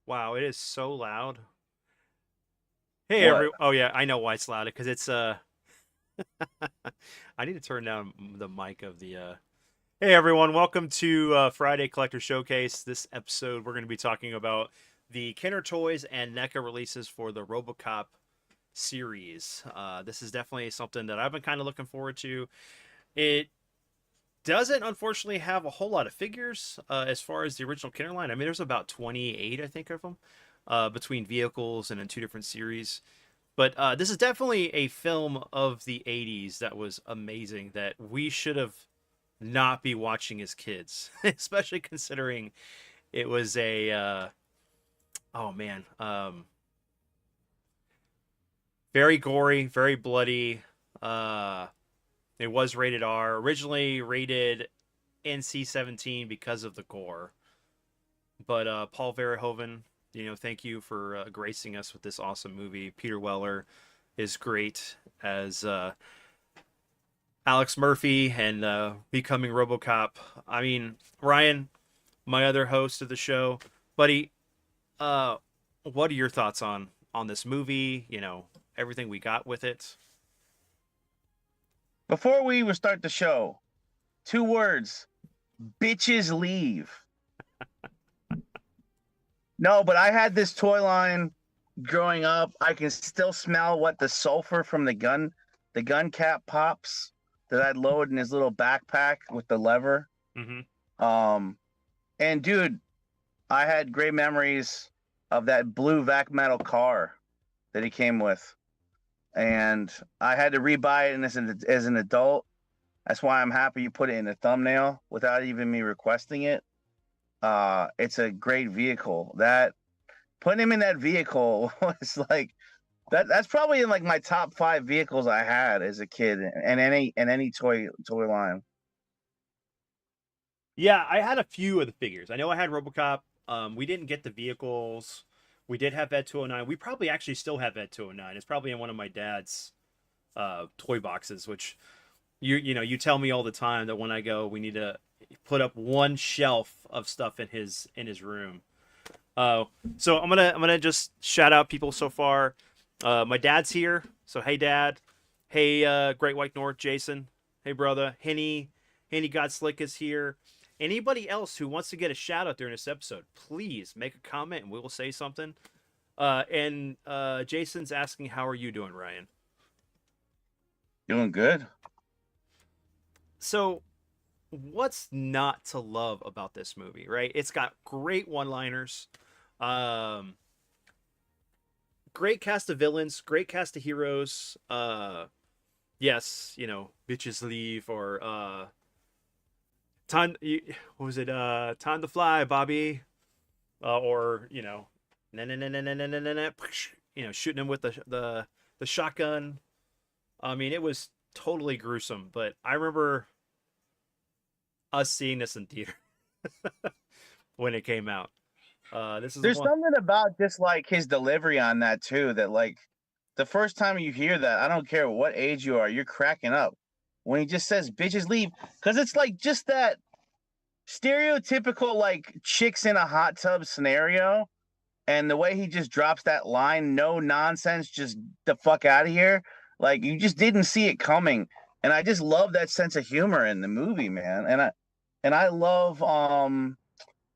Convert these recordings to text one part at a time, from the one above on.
Wow, it is so loud. Hey, What? oh yeah, I know why it's loud because it's I need to turn down the mic of the Hey everyone, welcome to Friday Collector Showcase. This episode we're going to be talking about the Kenner Toys and NECA releases for the RoboCop series. This is definitely something that I've been kind of looking forward to. It doesn't unfortunately have a whole lot of figures as far as the original Kenner line. I mean, there's about 28, I think, of them between vehicles and in two different series. But this is definitely a film of the 80s that was amazing that we should have not be watching as kids, especially considering it was a, oh man, very gory, very bloody. Uh, it was rated R, originally rated NC-17 because of the gore. But Paul Verhoeven, thank you for gracing us with this awesome movie. Peter Weller is great as Alex Murphy and becoming RoboCop. I mean, Ryan, my other host of the show, buddy, uh, what are your thoughts on this movie? Everything we got with it. Before we even start the show, two words: bitches leave. No, but I had this toy line growing up. I can still smell what the sulfur from the gun cap pops that I'd load in his little backpack with the lever. Mm-hmm. Um, and dude, I had great memories of that blue vac metal car that he came with, and I had to rebuy it as an adult. That's why I'm happy you put it in the thumbnail without even me requesting it. It's a great vehicle. That putting him in that vehicle was like that's probably in like my top five vehicles I had as a kid and any toy line. Yeah, I had a few of the figures. I know I had RoboCop. We didn't get the vehicles. We did have Ed 209. We probably actually still have Ed 209. It's probably in one of my dad's toy boxes, which you tell me all the time that when I go, we need to put up one shelf of stuff in his room. Uh, so I'm gonna just shout out people so far. My dad's here, so hey dad, hey Great White North, Jason, hey brother, Henny God Slick is here. Anybody else who wants to get a shout out during this episode, please make a comment and we will say something. And Jason's asking, how are you doing, Ryan? Doing good. So what's not to love about this movie, right? It's got great one-liners, um, great cast of villains, great cast of heroes. Yes, bitches leave or time. What was it? Time to fly, Bobby. Or na na na na na na na na, shooting him with the shotgun. I mean, it was totally gruesome, but I remember us seeing this in theater when it came out. This is the There's one. something about just like his delivery on that too that like the first time you hear that, I don't care what age you are, you're cracking up when he just says bitches leave because it's like just that stereotypical like chicks in a hot tub scenario. And the way he just drops that line, no nonsense, just the fuck out of here. Like you just didn't see it coming. And I just love that sense of humor in the movie, man. And I love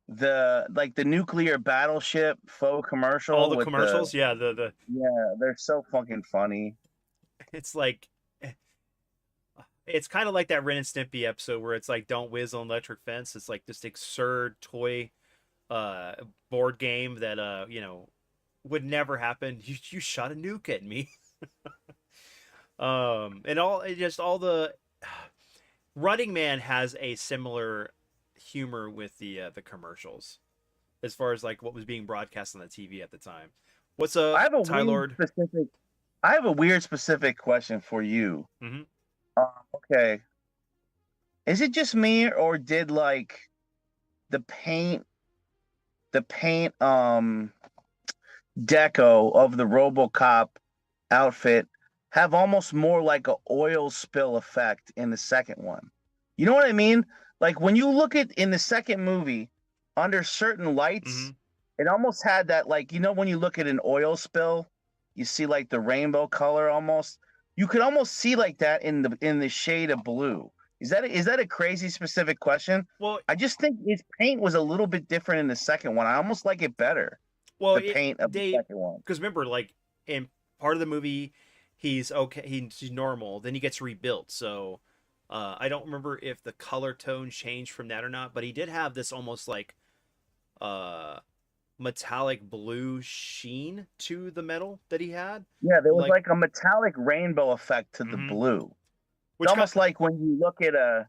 the nuclear battleship faux All commercial the with the commercials, yeah, the yeah, they're so fucking funny. it's like it's kind of like that Ren and Stimpy episode where it's like don't whiz on electric fence. It's like this absurd toy uh board game that would never happen. You shot a nuke at me. And all the Running Man has a similar humor with the commercials as far as like what was being broadcast on the TV at the time. What's I up, have a Ty weird Lord? specific I have a weird specific question for you. Mm-hmm. Okay. Is it just me or did like the paint the paint deco of the RoboCop outfit have almost more like a oil spill effect in the second one. You know what I mean? Like when you look at in the second movie under certain Mm-hmm. lights, It almost had that, like, when you look at an oil spill, you see like the rainbow color almost. You could almost see like that in the shade of blue. Is that a crazy specific question? Well, I just think his paint was a little bit different in the second one. I almost like it better, well, the paint of the second one. because remember, like in part of the movie, he's okay, he's normal. Then he gets rebuilt. So, I don't remember if the color tone changed from that or not, but he did have this almost like uh metallic blue sheen to the metal that he had. Yeah, there was Like, like a metallic rainbow effect to the mm-hmm. blue. It's Which got, almost like when you look at a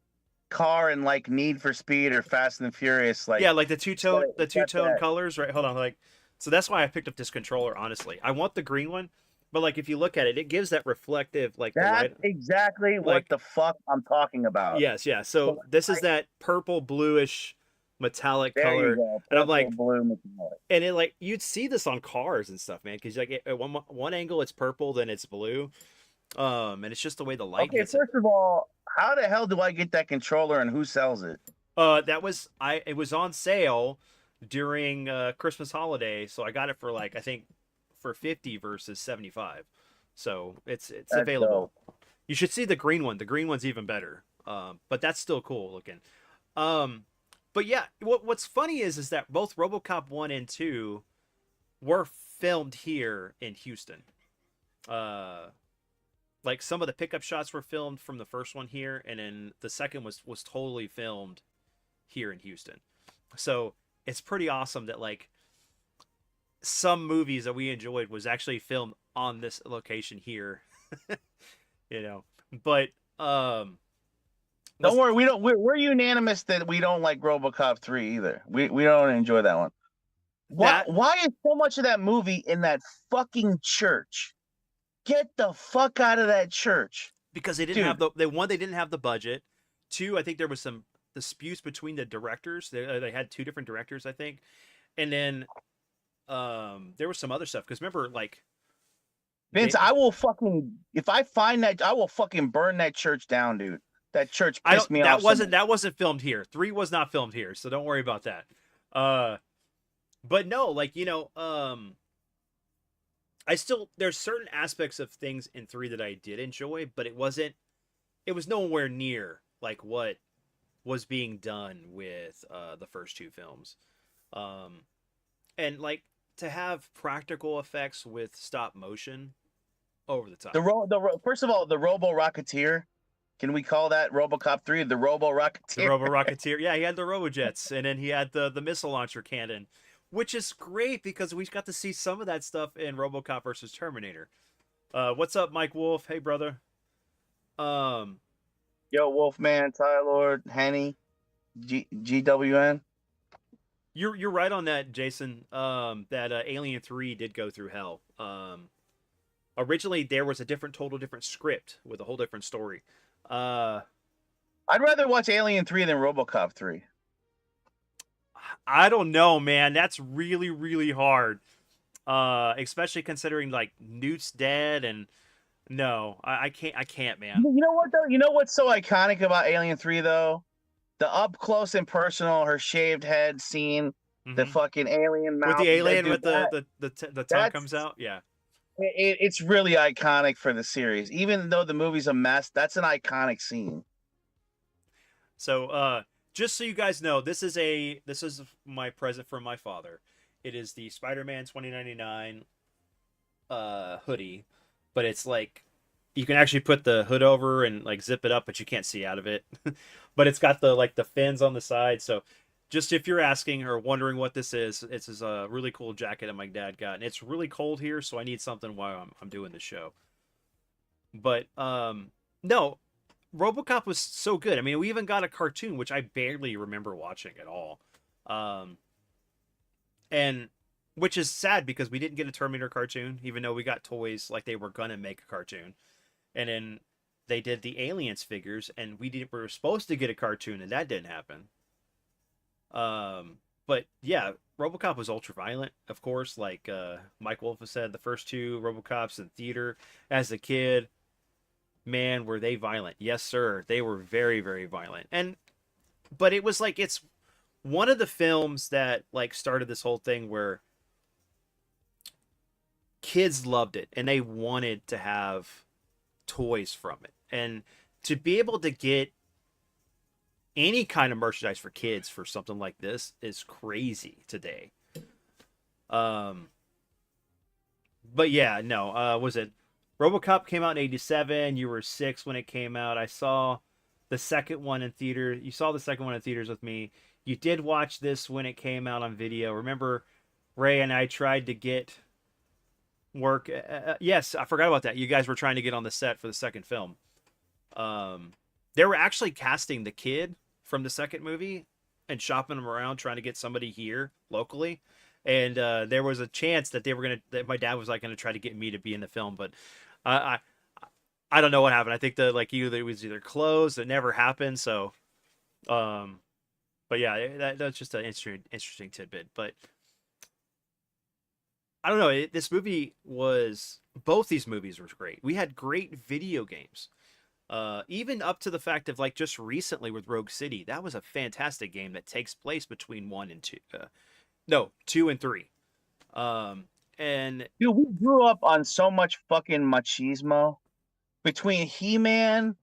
car in like Need for Speed or Fast and Furious, like yeah, like the it's got two-tone that. colors, right? Hold on, like, so that's why I picked up this controller, honestly. I want the green one, but like if you look at it, it gives that reflective, like the That's light, exactly what like, the fuck I'm talking about. yes, yeah. So So this I, is that purple bluish metallic there you color, go, and I'm purple, like, blue, metallic. and it like you'd see this on cars and stuff, man, because like at one angle it's purple, then it's blue, and it's just the way the light Okay, hits it. first of all, how the hell do I get that controller and who sells it? That was it was on sale during Christmas holiday, so I got it for like I think for 50 versus 75. So it's That's available. dope. You should see the green one. The green one's even better. But that's still cool looking. Um, but yeah, what's funny is that both RoboCop 1 and 2 were filmed here in Houston. Uh, like some of the pickup shots were filmed from the first one here, and then the second was totally filmed here in Houston. So it's pretty awesome that like some movies that we enjoyed was actually filmed on this location here. you know, but Don't let's worry, we're unanimous that we don't like RoboCop 3 either. We don't enjoy that one. that Why is so much of that movie in that fucking church? Get the fuck out of that church. because they didn't have Dude, they didn't have the budget. Two, I think there was some disputes between the directors. They had two different directors, I think, and then there was some other stuff because remember like Vince, they I will fucking if I find that I will fucking burn that church down, dude. That church I pissed don't me off so much. that wasn't filmed here. Three was not filmed here, so don't worry about that. Uh, but no, like I still there's certain aspects of things in three that I did enjoy, but it was nowhere near like what was being done with the first two films. Um, and like to have practical effects with stop motion over the top. First of all, the Robo Rocketeer. Can we call that RoboCop 3 the Robo The Rocketeer? Robo Rocketeer, yeah, he had the Robojets, and then he had the missile launcher cannon, which is great because we got to see some of that stuff in RoboCop versus Terminator. What's up, Mike Wolf? Hey, brother. Um, Yo, Wolfman, Tylord, Henny, GWN. you're right on that, Jason. That Alien 3 did go through hell. Originally there was a total different script with a whole different story. Uh, I'd rather watch Alien 3 than RoboCop 3. I don't know, man. That's really really hard. Especially considering like Newt's dead and no, I can't, man. You know what though? You know what's so iconic about Alien 3 though? The up close and personal, her shaved head scene, the Mm-hmm. fucking alien With mouth. the alien Dude, with the tongue that's comes out, yeah. it's really iconic for the series. Even though the movie's a mess, that's an iconic scene. So just so you guys know, this is my present from my father. It is the Spider-Man 2099 hoodie, but it's like you can actually put the hood over and like zip it up, but you can't see out of it. But it's got the like the fins on the side. So just if you're asking or wondering what this is, it's a really cool jacket that my dad got, and it's really cold here, so I need something while I'm doing the show. But no, RoboCop was so good. I mean, we even got a cartoon, which I barely remember watching at all. Um, and which is sad because we didn't get a Terminator cartoon, even though we got toys like they were gonna make a cartoon. And then they did the Aliens figures, and we were supposed to get a cartoon, and that didn't happen. But yeah, RoboCop was ultra violent, of course. Like Mike Wolf has said, the first two RoboCops in theater as a kid, man, were they violent? Yes, sir, they were very, very violent. And but it was like it's one of the films that like started this whole thing where kids loved it and they wanted to have toys from it. And to be able to get any kind of merchandise for kids for something like this is crazy today. Um, but yeah, no, was it RoboCop came out in '87? You were 6 when it came out. I saw the second one in theater. You saw the second one in theaters with me. You did watch this when it came out on video. Remember, Ray and I tried to get work. Yes, I forgot about that. You guys were trying to get on the set for the second film. Um, they were actually casting the kid from the second movie and shopping him around trying to get somebody here locally. And there was a chance that they were gonna that my dad was like gonna try to get me to be in the film, but I I, I don't know what happened. I think the like either it was either closed, it never happened. So um, but yeah, that's just an interesting tidbit. But I don't know. This movie was both these movies were great. We had great video games. Even up to the fact of like just recently with Rogue City, that was a fantastic game that takes place between 1 and 2. No, 2 and 3. Um, and Dude, we grew up on so much fucking machismo between He-Man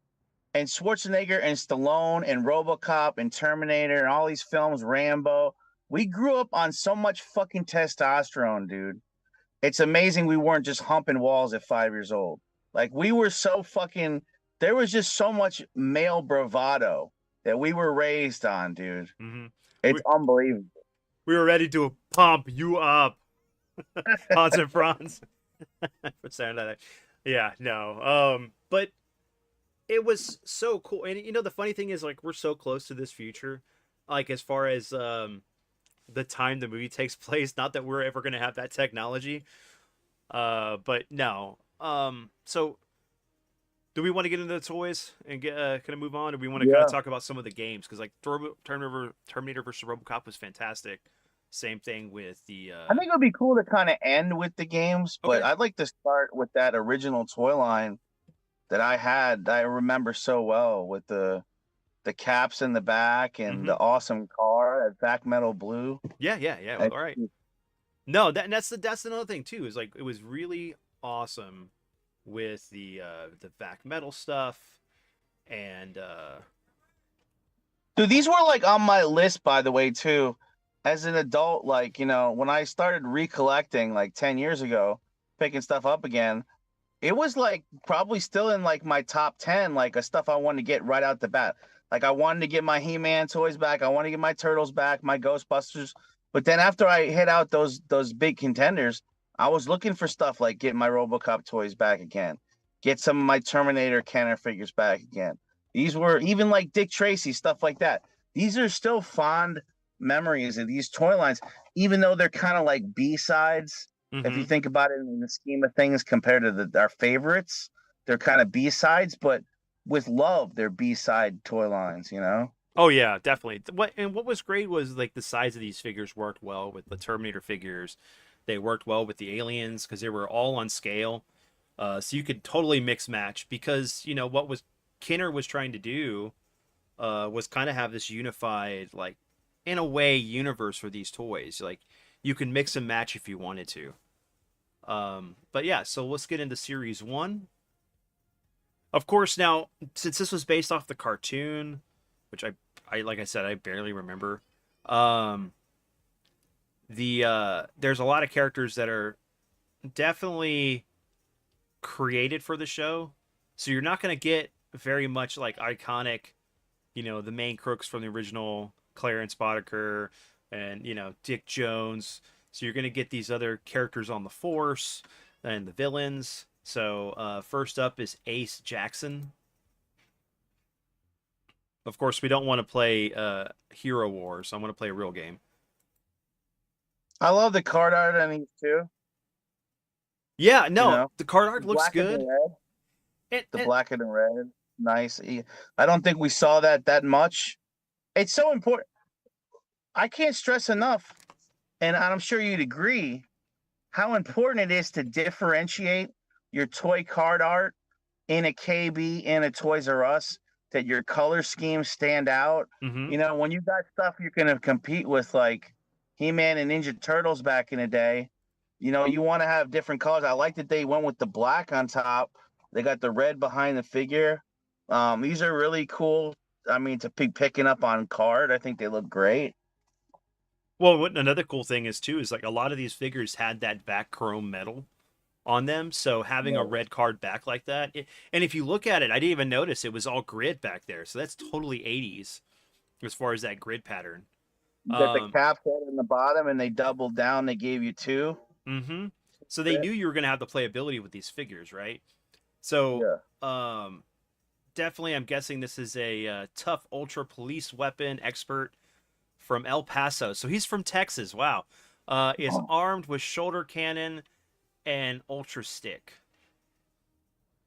and Schwarzenegger and Stallone and RoboCop and Terminator and all these films, Rambo. We grew up on so much fucking testosterone, dude. It's amazing we weren't just humping walls at 5 years old. Like we were so fucking. There was just so much male bravado that we were raised on, dude. mhm. It's we unbelievable. we were ready to pump you up, Hans and Franz. For saying that. Yeah, no. But it was so cool. And you know, the funny thing is, like, we're so close to this future. Like, as far as the time the movie takes place, not that we're ever gonna have that technology. But no. So do we want to get into the toys and get kind of move on? Or do we want to kind of Yeah. talk about some of the games? Because like Terminator versus RoboCop was fantastic. Same thing with the I think it would be cool to kind of end with the games, but okay. I'd like to start with that original toy line that I had. That I remember so well with the caps in the back and Mm-hmm. the awesome car, that back metal blue. Yeah, yeah, yeah. I- All right. No, that's another thing too. Is like it was really awesome with the back metal stuff and Dude, these were like on my list, by the way, too. As an adult, like, when I started recollecting like 10 years ago, picking stuff up again, it was like probably still in like my top 10, like a stuff I wanted to get right out the bat. Like I wanted to get my He-Man toys back. I want to get my Turtles back, my Ghostbusters. But then after I hit out those big contenders, I was looking for stuff like get my RoboCop toys back again, get some of my Terminator Kenner figures back again. These were even like Dick Tracy, stuff like that. These are still fond memories of these toy lines, even though they're kind of like B-sides if you mm-hmm. think about it in the scheme of things compared to our favorites, they're kind of B-sides, but with love, they're B-side toy lines, you know? Oh yeah, definitely. What was great was like the size of these figures worked well with the Terminator figures. They worked well with the aliens because they were all on scale. So you could totally mix match because you know what was Kinner was trying to do was kind of have this unified like in a way universe for these toys. Like you can mix and match if you wanted to. But yeah, so let's get into series one. Of course, now since this was based off the cartoon, which I like I said, I barely remember. Um, there's a lot of characters that are definitely created for the show, so you're not gonna get very much like iconic, you know, the main crooks from the original Clarence Boddicker and you know Dick Jones. So you're gonna get these other characters on the force and the villains. So first up is Ace Jackson. Of course, we don't want to play Hero Wars. I want to play a real game. I love the card art on these too, Yeah, you no, know? the card The art looks black and the good. red, And, the and black and the red. Nice. I don't think we saw that much. It's so important. I can't stress enough, and I'm sure you'd agree, how important it is to differentiate your toy card art in a KB, in a Toys R Us, that your color schemes stand out. Mm-hmm. You know, when you got stuff you're gonna compete with, like He-Man and Ninja Turtles back in the day, you know, you want to have different colors. I like that they went with the black on top. They got the red behind the figure. These are really cool. I mean, to be picking up on card, I think they look great. Well, what another cool thing is too is like a lot of these figures had that back chrome metal on them, so having a Yeah. red card back like that, and if you look at it, I didn't even notice it was all grid back there, so that's totally 80s as far as that grid pattern. You got the Um, cap set in the bottom, and they doubled down. They gave you two. mm-hmm. So they knew you were going to have the playability with these figures, right? So, Yeah. definitely, I'm guessing this is a tough ultra police weapon expert from El Paso. So he's from Texas. Wow. Is armed with shoulder cannon and ultra stick.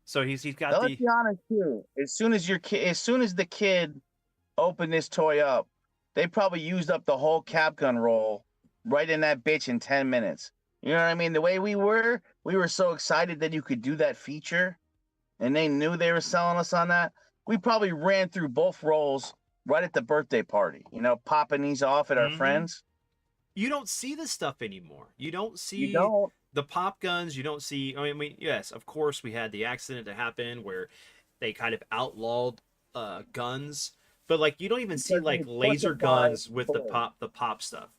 So he's got Now let's the. be honest too. As soon as the kid opened this toy up, they probably used up the whole cap gun roll right in that bitch in 10 minutes. You know what I mean? The way we were so excited that you could do that feature, and they knew they were selling us on that. We probably ran through both rolls right at the birthday party, you know, popping these off at our Mm-hmm. friends. You don't see this stuff anymore. You don't You see don't. the pop guns. You don't see. I mean, yes, of course, we had the accident to happen where they kind of outlawed guns, but like you don't even see Because like they laser pussified guns with toys. the pop stuff.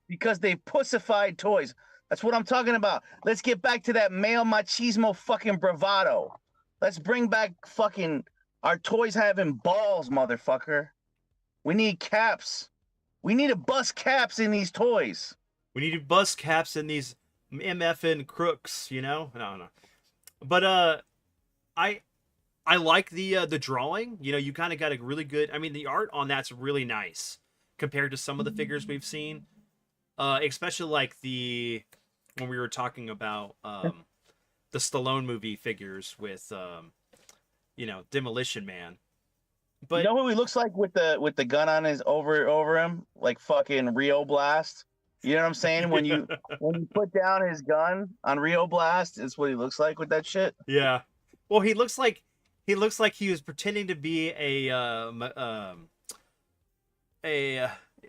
Because they pussified toys. That's what I'm talking about. Let's get back to that male machismo fucking bravado. Let's bring back fucking our toys having balls, motherfucker. We need caps. We need to bust caps in these toys. We need to bust caps in these MFN crooks. You know, no. But I I like the drawing. You know, you kind of got a really good. I mean, the art on that's really nice compared to some of the figures we've seen. Especially like the when we were talking about the Stallone movie figures with Demolition Man. You But know who he looks like with the gun on his over him, like fucking Rio Blast. You know what I'm saying? When you put down his gun on Rio Blast, it's what he looks like with that shit. yeah, well, he looks like he was pretending to be a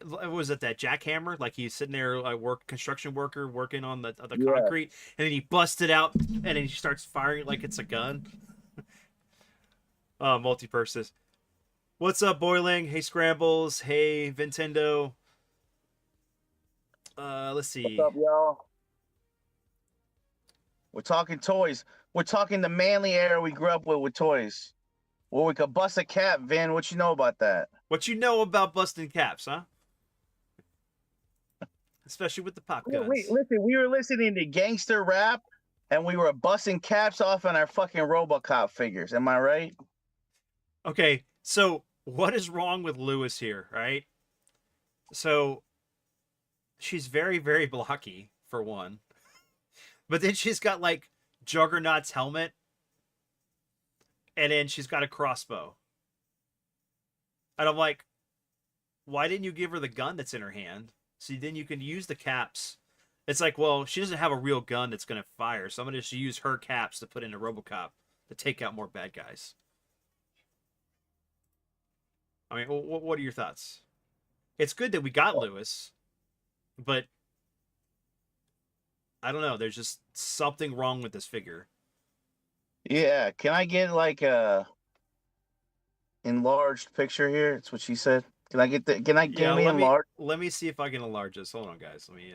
what was it, that jackhammer? Like he's sitting there like construction worker working on the Yeah. concrete, and then he busts it out, and then he starts firing it like it's a gun. Multi-purpose. What's up, Boiling? Hey, Scrambles. Hey, Nintendo. Let's What's see. up, y'all? We're talking toys. We're talking the manly era we grew up with toys. Well, we could bust a cap, Vin. What you know about that? What you know about busting caps, huh? Especially with the pop Wait, guns. listen. We were listening to gangster rap, and we were busting caps off on our fucking RoboCop figures. Am I right? Okay, so what is wrong with Lewis here, right? So she's very, very blocky, for one. But then she's got like Juggernaut's helmet, and then she's got a crossbow. And I'm like, why didn't you give her the gun that's in her hand? So then you can use the caps. It's like, well, she doesn't have a real gun that's going to fire, so I'm going to just use her caps to put into RoboCop to take out more bad guys. I mean, what are your thoughts? It's good that we got Lewis, but I don't know. There's just something wrong with this figure. Yeah. Can I get like a enlarged picture here? That's what she said. Can I get the? Can I Yeah, give me let me enlarged? let me see if I can enlarge this. Hold on, guys. Let me.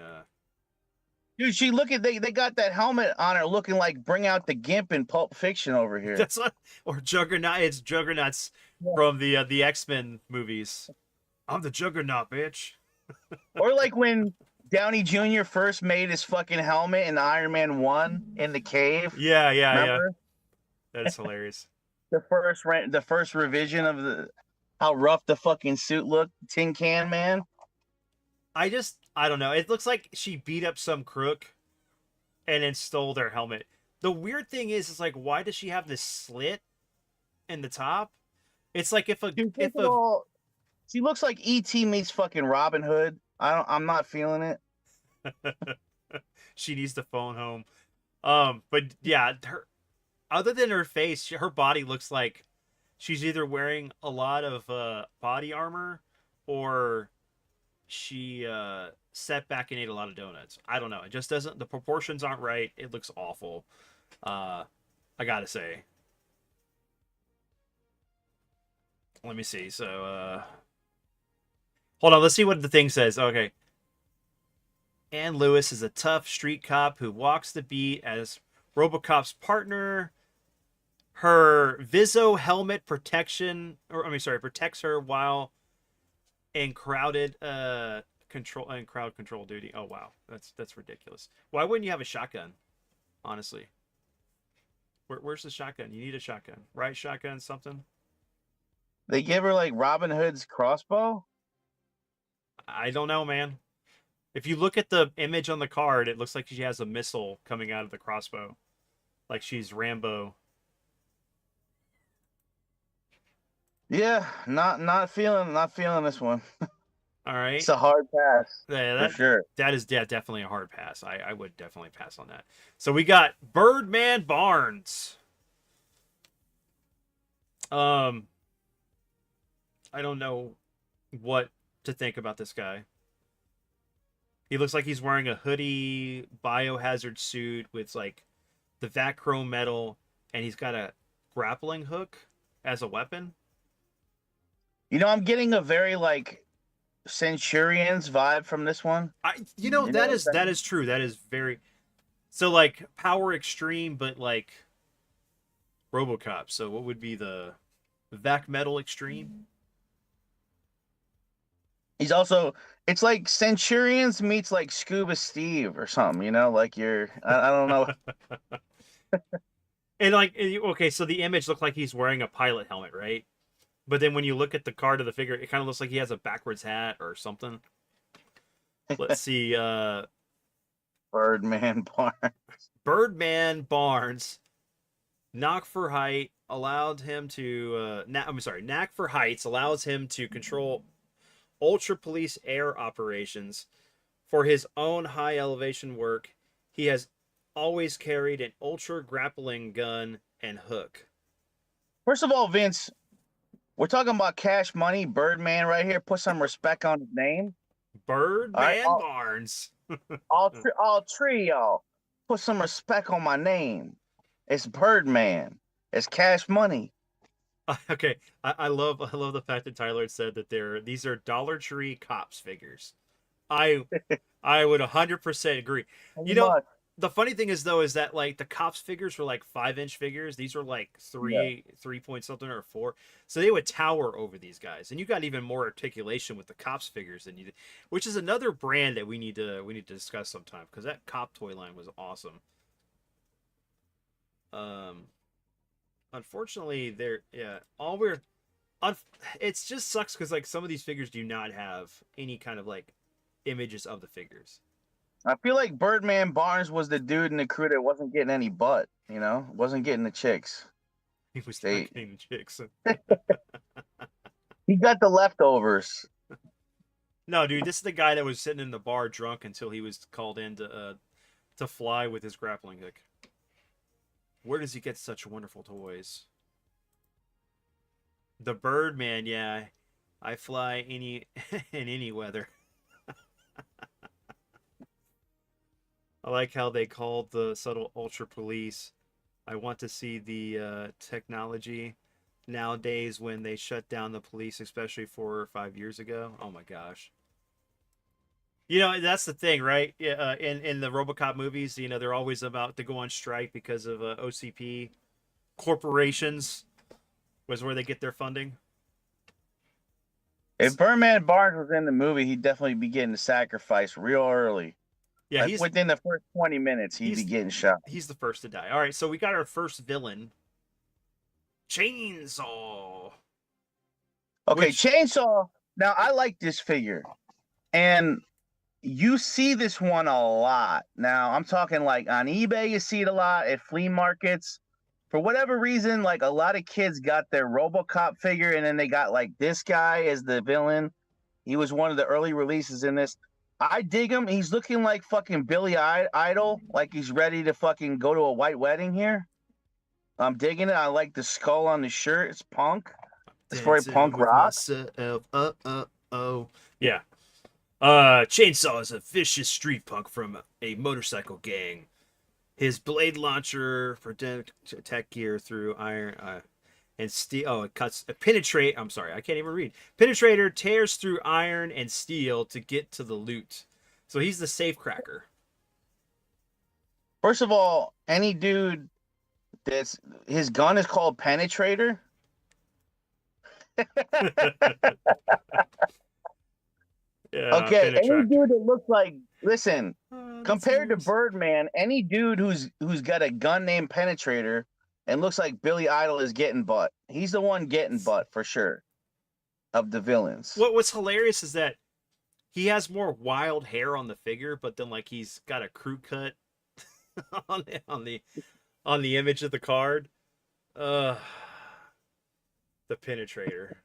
Dude, she look at they got that helmet on her, looking like Bring Out the Gimp in Pulp Fiction over here. That's what, or Juggernaut. It's Juggernauts Yeah. from the X-Men movies. I'm the Juggernaut, bitch. Or like when Downey Jr. first made his fucking helmet in Iron Man 1 in the cave. Yeah. Remember? That is hilarious. The first revision of the how rough the fucking suit looked, Tin Can Man. I don't know. It looks like she beat up some crook and then stole their helmet. The weird thing is like, why does she have this slit in the top? It's like Dude, if first of a all, she looks like E.T. meets fucking Robin Hood. I'm not feeling it. she needs to phone home. But yeah, her other than her face, her body looks like she's either wearing a lot of body armor, or she sat back and ate a lot of donuts. I don't know. It just doesn't. The proportions aren't right. It looks awful. Uh, I gotta say. Let me see. So, hold on. Let's see what the thing says. Okay. Ann Lewis is a tough street cop who walks the beat as RoboCop's partner. Her Viso helmet protection, or I mean, sorry, protects her while in crowded crowd control duty. Oh wow, that's ridiculous. Why wouldn't you have a shotgun? Honestly, where's the shotgun? You need a shotgun, right? Shotgun, something. They give her like Robin Hood's crossbow. I don't know, man. If you look at the image on the card, it looks like she has a missile coming out of the crossbow, like she's Rambo. Yeah, not feeling this one. All right. It's a hard pass Yeah, for sure. that is definitely a hard pass. I would definitely pass on that. So we got Birdman Barnes. I don't know what to think about this guy. He looks like he's wearing a hoodie, biohazard suit with like the vac chrome metal, and he's got a grappling hook as a weapon. You know, I'm getting a very like Centurions vibe from this one. That is true. That is very so like power extreme, but like RoboCop. So what would be the vac metal extreme? He's also, it's like Centurions meets like Scuba Steve or something, you know, like I don't know. And like, okay, so the image looked like he's wearing a pilot helmet, right? But then when you look at the card of the figure, it kind of looks like he has a backwards hat or something. Let's see. Birdman Barnes. Birdman Barnes, knock for height allowed him to. Knack for heights allows him to control ultra police air operations. For his own high elevation work, he has always carried an ultra grappling gun and hook. First of all, Vince, we're talking about Cash Money, Birdman right here. Put some respect on his name. Birdman Barnes. all three y'all, put some respect on my name. It's Birdman. It's Cash Money. Okay, I love the fact that Tyler said that these are Dollar Tree Cops figures. I would 100% agree. You know, the funny thing is though is that like the Cops figures were like 5-inch figures. These are like 3 point something or 4. So they would tower over these guys. And you got even more articulation with the Cops figures than you did, which is another brand that we need to discuss sometime, because that Cop toy line was awesome. Unfortunately, it just sucks because like some of these figures do not have any kind of like images of the figures. I feel like Birdman Barnes was the dude in the crew that wasn't getting any butt, you know, wasn't getting the chicks. He was not getting the chicks. He got the leftovers. No, dude, this is the guy that was sitting in the bar drunk until he was called in to fly with his grappling hook. Where does he get such wonderful toys? The Birdman, yeah. I fly in any weather. I like how they called the subtle ultra police. I want to see the technology nowadays when they shut down the police, especially 4 or 5 years ago. Oh my gosh. You know, that's the thing, right? In the RoboCop movies, you know, they're always about to go on strike because of OCP corporations was where they get their funding. If Birdman Barnes was in the movie, he'd definitely be getting sacrificed real early. Yeah, like within the first 20 minutes, he'd be getting shot. He's the first to die. All right, so we got our first villain, Chainsaw. Okay, Chainsaw. Now, I like this figure. And you see this one a lot. Now, I'm talking like on eBay, you see it a lot, at flea markets. For whatever reason, like a lot of kids got their RoboCop figure, and then they got like this guy as the villain. He was one of the early releases in this. I dig him. He's looking like fucking Billy Idol, like he's ready to fucking go to a white wedding here. I'm digging it. I like the skull on the shirt. It's punk. It's very Dancing punk with rock. myself. Oh. Yeah. Chainsaw is a vicious street punk from a motorcycle gang. His blade launcher for tech gear through iron and steel. Oh, it cuts. Penetrate. I'm sorry, I can't even read. Penetrator tears through iron and steel to get to the loot. So he's the safe cracker. First of all, any dude that's his gun is called Penetrator. Yeah, Okay, any penetractor. dude that looks like listen, That's compared to hilarious. Birdman, any dude who's got a gun named Penetrator and looks like Billy Idol is getting butt. He's the one getting butt for sure of the villains. What's hilarious is that he has more wild hair on the figure, but then like he's got a crew cut on the image of the card. Uh, the penetrator.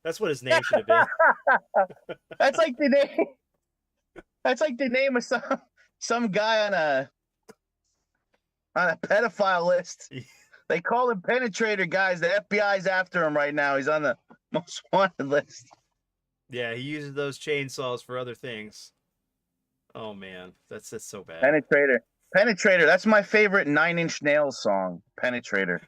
That's what his name should have been. That's like the name. That's like the name of some guy on a pedophile list. They call him Penetrator, guys. The FBI's after him right now. He's on the most wanted list. Yeah, he uses those chainsaws for other things. Oh man, that's so bad. Penetrator. Penetrator. That's my favorite Nine Inch Nails song. Penetrator.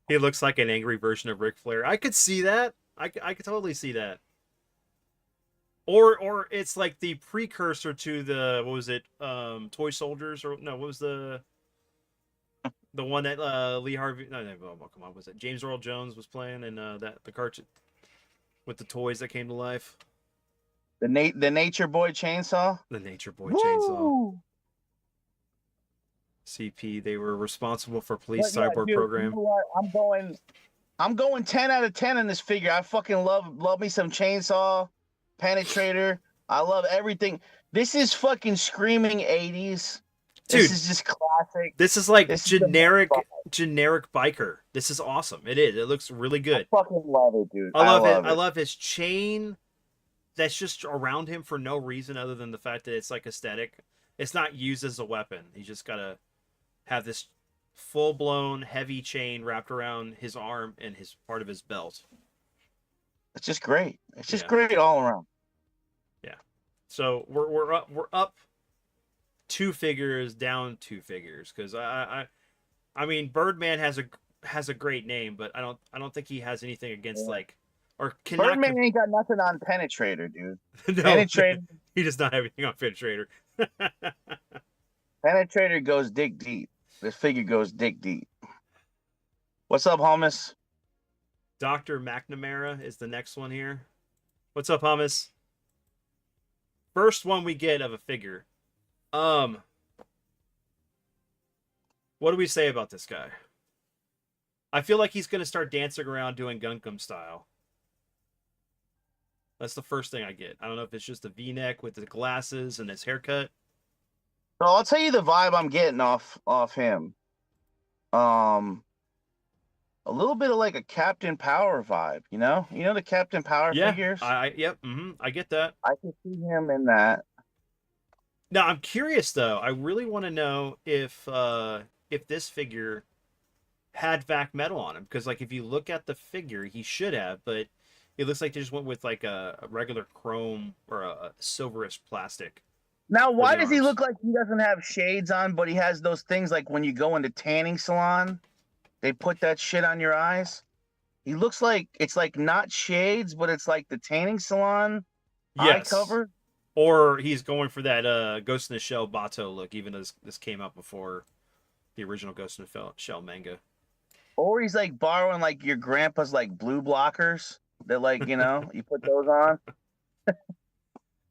He looks like an angry version of Ric Flair. I could see that. I could totally see that. Or it's like the precursor to the what was it? Toy Soldiers or no? What was the one that Lee Harvey? No, oh, come on, was it James Earl Jones was playing and that the cartoon with the toys that came to life? The Nature Boy Chainsaw. The Nature Boy Woo! Chainsaw. CP. They were responsible for Police But yeah, Cyborg dude, program. you know what? I'm going 10 out of 10 in this figure. I fucking love me some Chainsaw, Penetrator. I love everything. This is fucking screaming 80s. Dude, this is just classic. This is like This generic biker. This is awesome. It is. It looks really good. I fucking love it, dude. I love it. it. I love his chain that's just around him for no reason other than the fact that it's like aesthetic. It's not used as a weapon. He's just gotta have this full-blown heavy chain wrapped around his arm and his part of his belt. It's just great. It's just great all around. Yeah. So we're up 2 figures, down 2 figures because I mean Birdman has a great name, but I don't think he has anything against like or cannot. Birdman ain't got nothing on Penetrator, dude. No, Penetrator. He does not have anything on Penetrator. Penetrator goes dick deep. This figure goes dick deep. What's up, Hummus? Dr. McNamara is the next one here. What's up, Hummus? First one we get of a figure. What do we say about this guy? I feel like he's going to start dancing around doing Gundam style. That's the first thing I get. I don't know if it's just a V-neck with the glasses and his haircut. So I'll tell you the vibe I'm getting off him. A little bit of like a Captain Power vibe, you know? You know the Captain Power figures? Yep, I get that. I can see him in that. Now I'm curious though. I really want to know if this figure had vac metal on him because like if you look at the figure, he should have, but it looks like they just went with like a regular chrome or a silverish plastic. Now, why does he look like he doesn't have shades on, but he has those things like when you go into tanning salon, they put that shit on your eyes? He looks like it's like not shades, but it's like the tanning salon eye cover. Or he's going for that Ghost in the Shell Bato look, even as this came out before the original Ghost in the Shell manga. Or he's like borrowing like your grandpa's like blue blockers that like, you know, you put those on.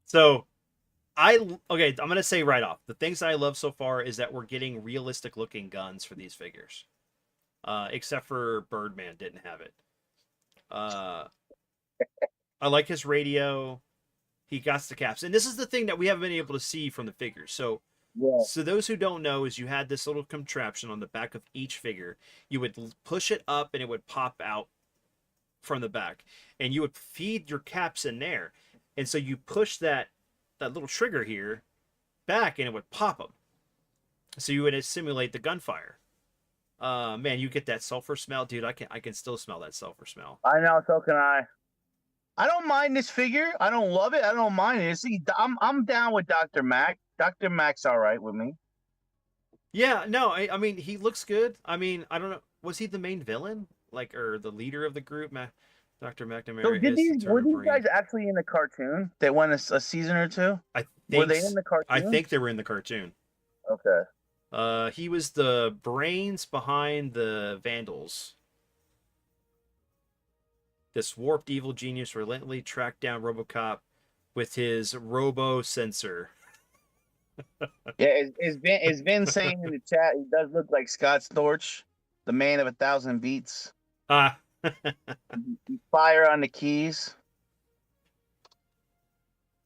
So I'm gonna say right off, the things that I love so far is that we're getting realistic looking guns for these figures. Except for Birdman didn't have it. I like his radio. He got the caps. And this is the thing that we haven't been able to see from the figures. So those who don't know is you had this little contraption on the back of each figure. You would push it up and it would pop out from the back. And you would feed your caps in there. And so you push that little trigger here back and it would pop them. So you would simulate the gunfire. Man, you get that sulfur smell, dude. I can still smell that sulfur smell. I know, so can I. I don't mind this figure. I don't love it. I don't mind it. See, I'm down with Dr. Mac. Dr. Mac's all right with me. Yeah, no, I mean he looks good. I mean, I don't know, was he the main villain, like, or the leader of the group? Dr. So McNamara did is the these were Turner these brain. guys actually in the cartoon? They went a season or two. I Were think they in the I cartoon? think they were in the cartoon. Okay. He was the brains behind the Vandals. This warped evil genius relentlessly tracked down RoboCop with his robo sensor. Yeah, is Vin saying in the chat he does look like Scott Storch, the man of 1,000 beats. Ah, Fire on the keys.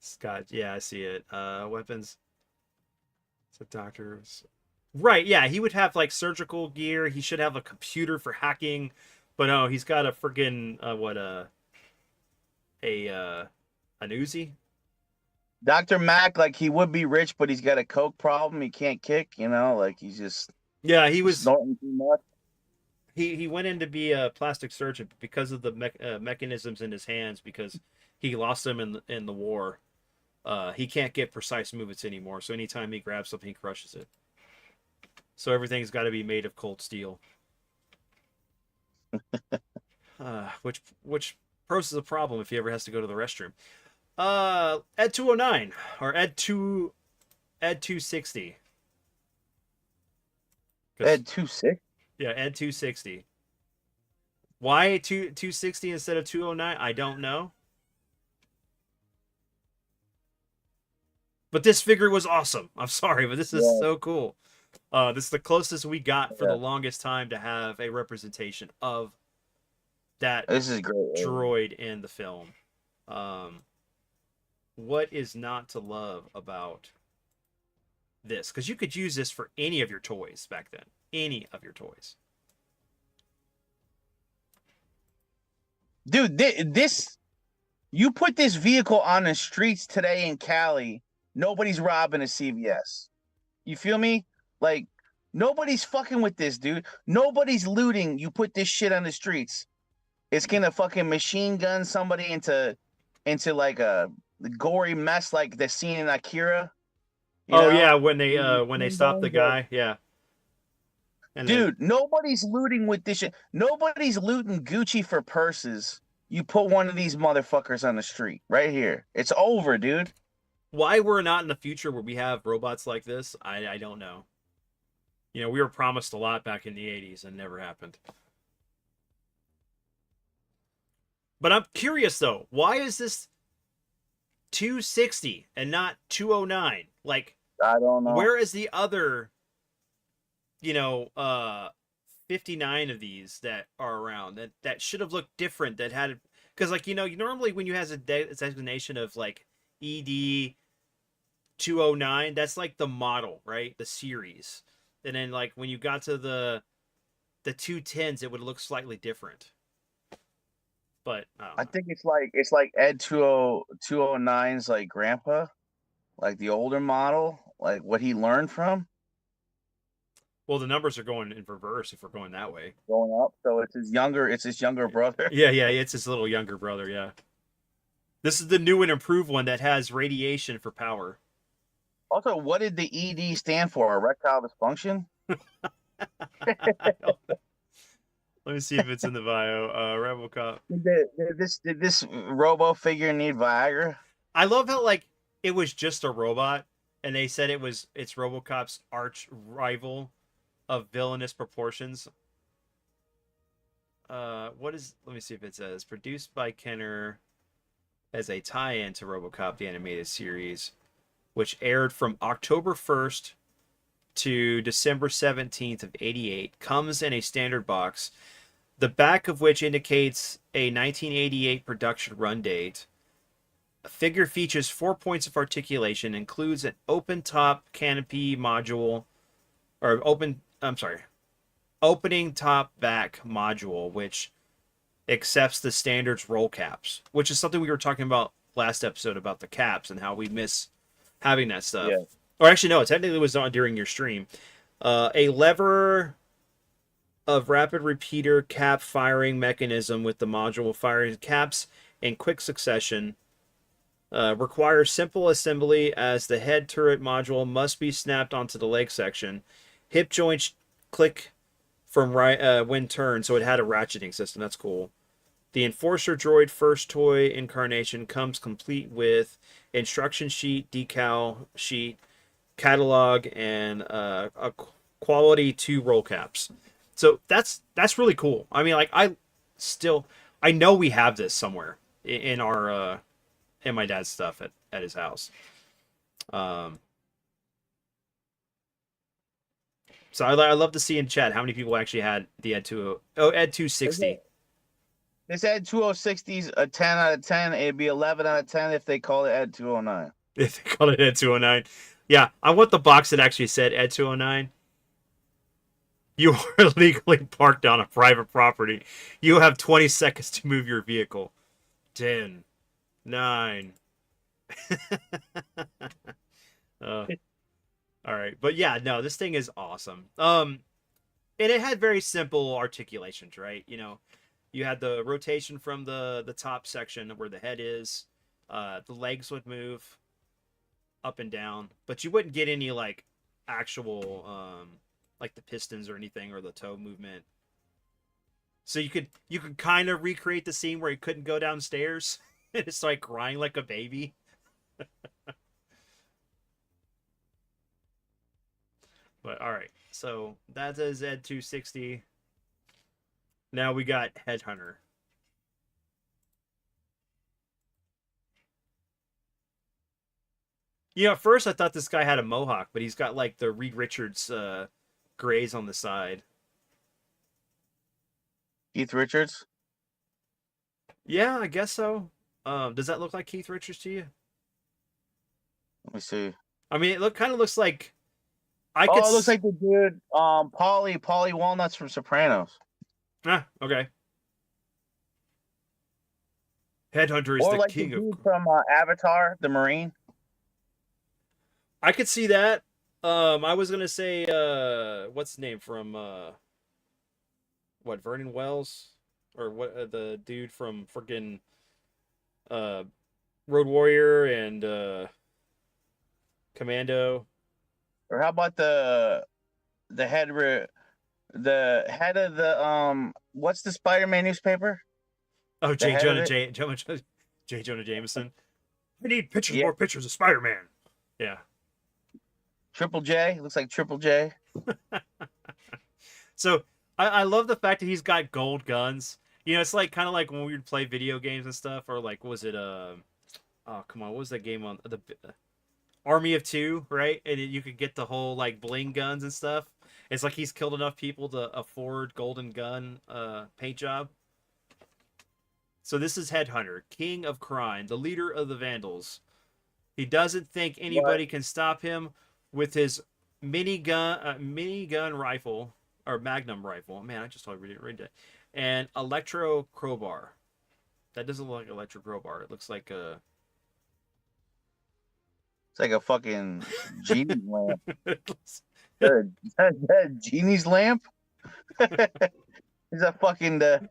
Scott. Yeah, I see it. Weapons. It's a doctor's. Right. Yeah, he would have like surgical gear. He should have a computer for hacking, but no, he's got a friggin' what an Uzi. Dr. Mac, like he would be rich, but he's got a coke problem. He can't kick, like he's just Yeah, he was. snorting too much. He went in to be a plastic surgeon because of the mechanisms in his hands, because he lost them in the war. He can't get precise movements anymore, so anytime he grabs something, he crushes it. So everything's got to be made of cold steel. Which poses a problem if he ever has to go to the restroom. Ed 209 or Ed 260. Ed 2-6. Yeah, Ed 260. Why 260 instead of 209? I don't know. But this figure was awesome. I'm sorry, but this is so cool. This is the closest we got for the longest time to have a representation of that This is great. droid in the film. What is not to love about this? Because you could use this for any of your toys back then. Any of your toys. Dude, this you put this vehicle on the streets today in Cali, nobody's robbing a CVS. You feel me? Like nobody's fucking with this, dude. Nobody's looting. You put this shit on the streets. It's gonna fucking machine gun somebody into like a gory mess like the scene in Akira. Yeah, when they stop the guy, yeah. And dude, nobody's looting with this shit. Nobody's looting Gucci for purses. You put one of these motherfuckers on the street right here. It's over, dude. Why we're not in the future where we have robots like this, I don't know. We were promised a lot back in the 80s and never happened. But I'm curious though, why is this 260 and not 209? Like, I don't know. Where is the other 59 of these that are around that should have looked different, that had, because normally when you have a designation of like ED 209, that's like the model, right? The series. And then like when you got to the 210s, it would look slightly different. But I think it's like Ed 209's like grandpa, like the older model, like what he learned from. Well, the numbers are going in reverse if we're going that way. Going up, so it's his younger brother. Yeah, it's his little younger brother, yeah. This is the new and improved one that has radiation for power. Also, what did the ED stand for? Erectile dysfunction? Let me see if it's in the bio. RoboCop. Did this Robo figure need Viagra? I love how like it was just a robot, and they said it's RoboCop's arch rival of villainous proportions. Let me see if it says produced by Kenner as a tie-in to RoboCop the animated series, which aired from October 1st to December 17th of 88, comes in a standard box, the back of which indicates a 1988 production run date. A figure features 4 points of articulation, includes an open top canopy module, or opening top back module, which accepts the standards roll caps, which is something we were talking about last episode about the caps and how we miss having that stuff. Yeah. Or actually, no, it technically was on during your stream. A lever of rapid repeater cap firing mechanism with the module firing caps in quick succession. Requires simple assembly as the head turret module must be snapped onto the leg section. Hip joints click from right when turned, so it had a ratcheting system. That's cool. The Enforcer Droid first toy incarnation comes complete with instruction sheet, decal sheet, catalog, and a quality 2 roll caps. So that's really cool. I mean, like I know we have this somewhere in our in my dad's stuff at his house. Um, so I love to see in chat how many people actually had the Ed 260. This Ed 2060's a 10 out of 10. It'd be 11 out of 10 if they call it Ed 209. If they called it Ed 209. Yeah, I want the box that actually said Ed 209. You are illegally parked on a private property. You have 20 seconds to move your vehicle. 10, 9. All right, but yeah, no, this thing is awesome. And it had very simple articulations, right? You know, you had the rotation from the top section where the head is. The legs would move up and down, but you wouldn't get any like actual like the pistons or anything or the toe movement. So you could kind of recreate the scene where he couldn't go downstairs and it's like crying like a baby. But all right, so that's a Z260. Now we got Headhunter. You know, at first I thought this guy had a mohawk, but he's got like the Reed Richards grays on the side. Keith Richards? Yeah, I guess so. Does that look like Keith Richards to you? Let me see. I mean, it kind of looks like it looks like the dude, Paulie Walnuts from Sopranos. Ah, okay. Headhunter is or the like king the of. dude from Avatar, the Marine. I could see that. I was gonna say, what's the name from what Vernon Wells, or what the dude from freaking uh, Road Warrior and Commando. Or how about the head the head of the what's the Spider-Man newspaper? Oh, The head of it? J. Jonah Jameson. I need Yeah. more pictures of Spider-Man. Yeah. Triple J. Looks like Triple J. So I love the fact that he's got gold guns. You know, it's like kind of like when we would play video games and stuff, or like was it oh come on, what was that game on the Army of Two, right? And you could get the whole like bling guns and stuff. It's like he's killed enough people to afford golden gun paint job. So this is Headhunter, king of crime, the leader of the Vandals. He doesn't think anybody can stop him with his minigun rifle or magnum rifle. Man, I just totally read that. And electro crowbar. That doesn't look like electro crowbar. It looks like a. It's like a fucking genie lamp. That genie's lamp. Is that fucking the?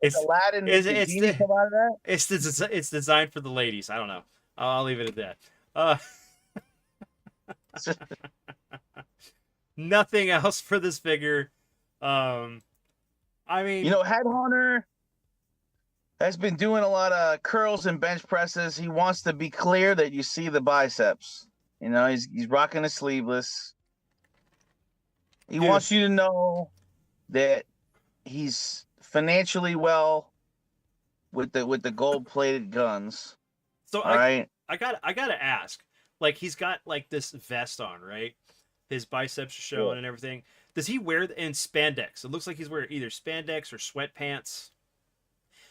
It's Aladdin. It's genie come out of that? It's designed for the ladies. I don't know. I'll leave it at that. Nothing else for this figure. I mean, you know, Headhunter has been doing a lot of curls and bench presses. He wants to be clear that you see the biceps. You know, he's rocking a sleeveless. He wants you to know that he's financially well with the gold-plated guns. So all right. I gotta ask. Like he's got like this vest on, right? His biceps are showing and everything. Does he wear in spandex? It looks like he's wearing either spandex or sweatpants.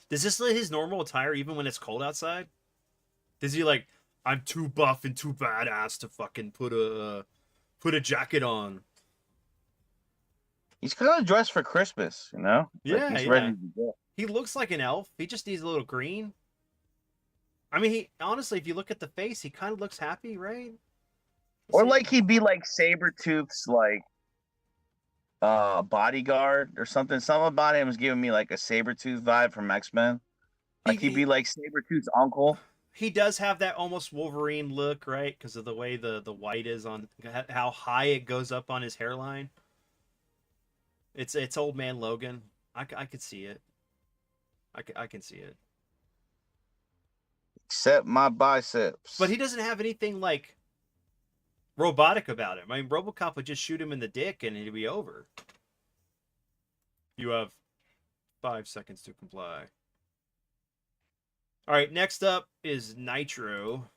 Does this look his normal attire even when it's cold outside? Does he like, I'm too buff and too badass to fucking put a jacket on? He's kind of dressed for Christmas, you know? Yeah, like he's ready to go. He looks like an elf. He just needs a little green. I mean, he honestly, if you look at the face, he kind of looks happy, right? Or See, like he'd be like Sabretooth's like bodyguard or something. Something about him is giving me like a Sabretooth vibe from X-Men. he Like he'd be he, like Sabretooth's uncle. he does have that almost Wolverine look, right? Because of the way the white is on how high it goes up on his hairline. It's old man Logan. I could see it. I can see it. Except my But biceps. he doesn't have anything like robotic about him. I mean, RoboCop would just shoot him in the dick and it'd be over. You have 5 seconds to comply. All right, next up is Nitro.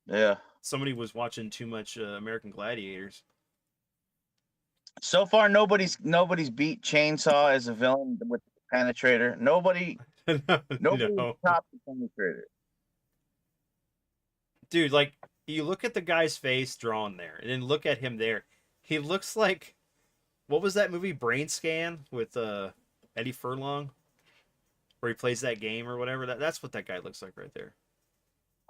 Yeah. Somebody was watching too much American Gladiators. So far, nobody's beat Chainsaw as a villain with the Penetrator. Nobody No. topped the Penetrator. Dude, like, you look at the guy's face drawn there, and then look at him there. He looks like, what was that movie, Brain Scan, with Eddie Furlong, where he plays that game or whatever? That's what that guy looks like right there.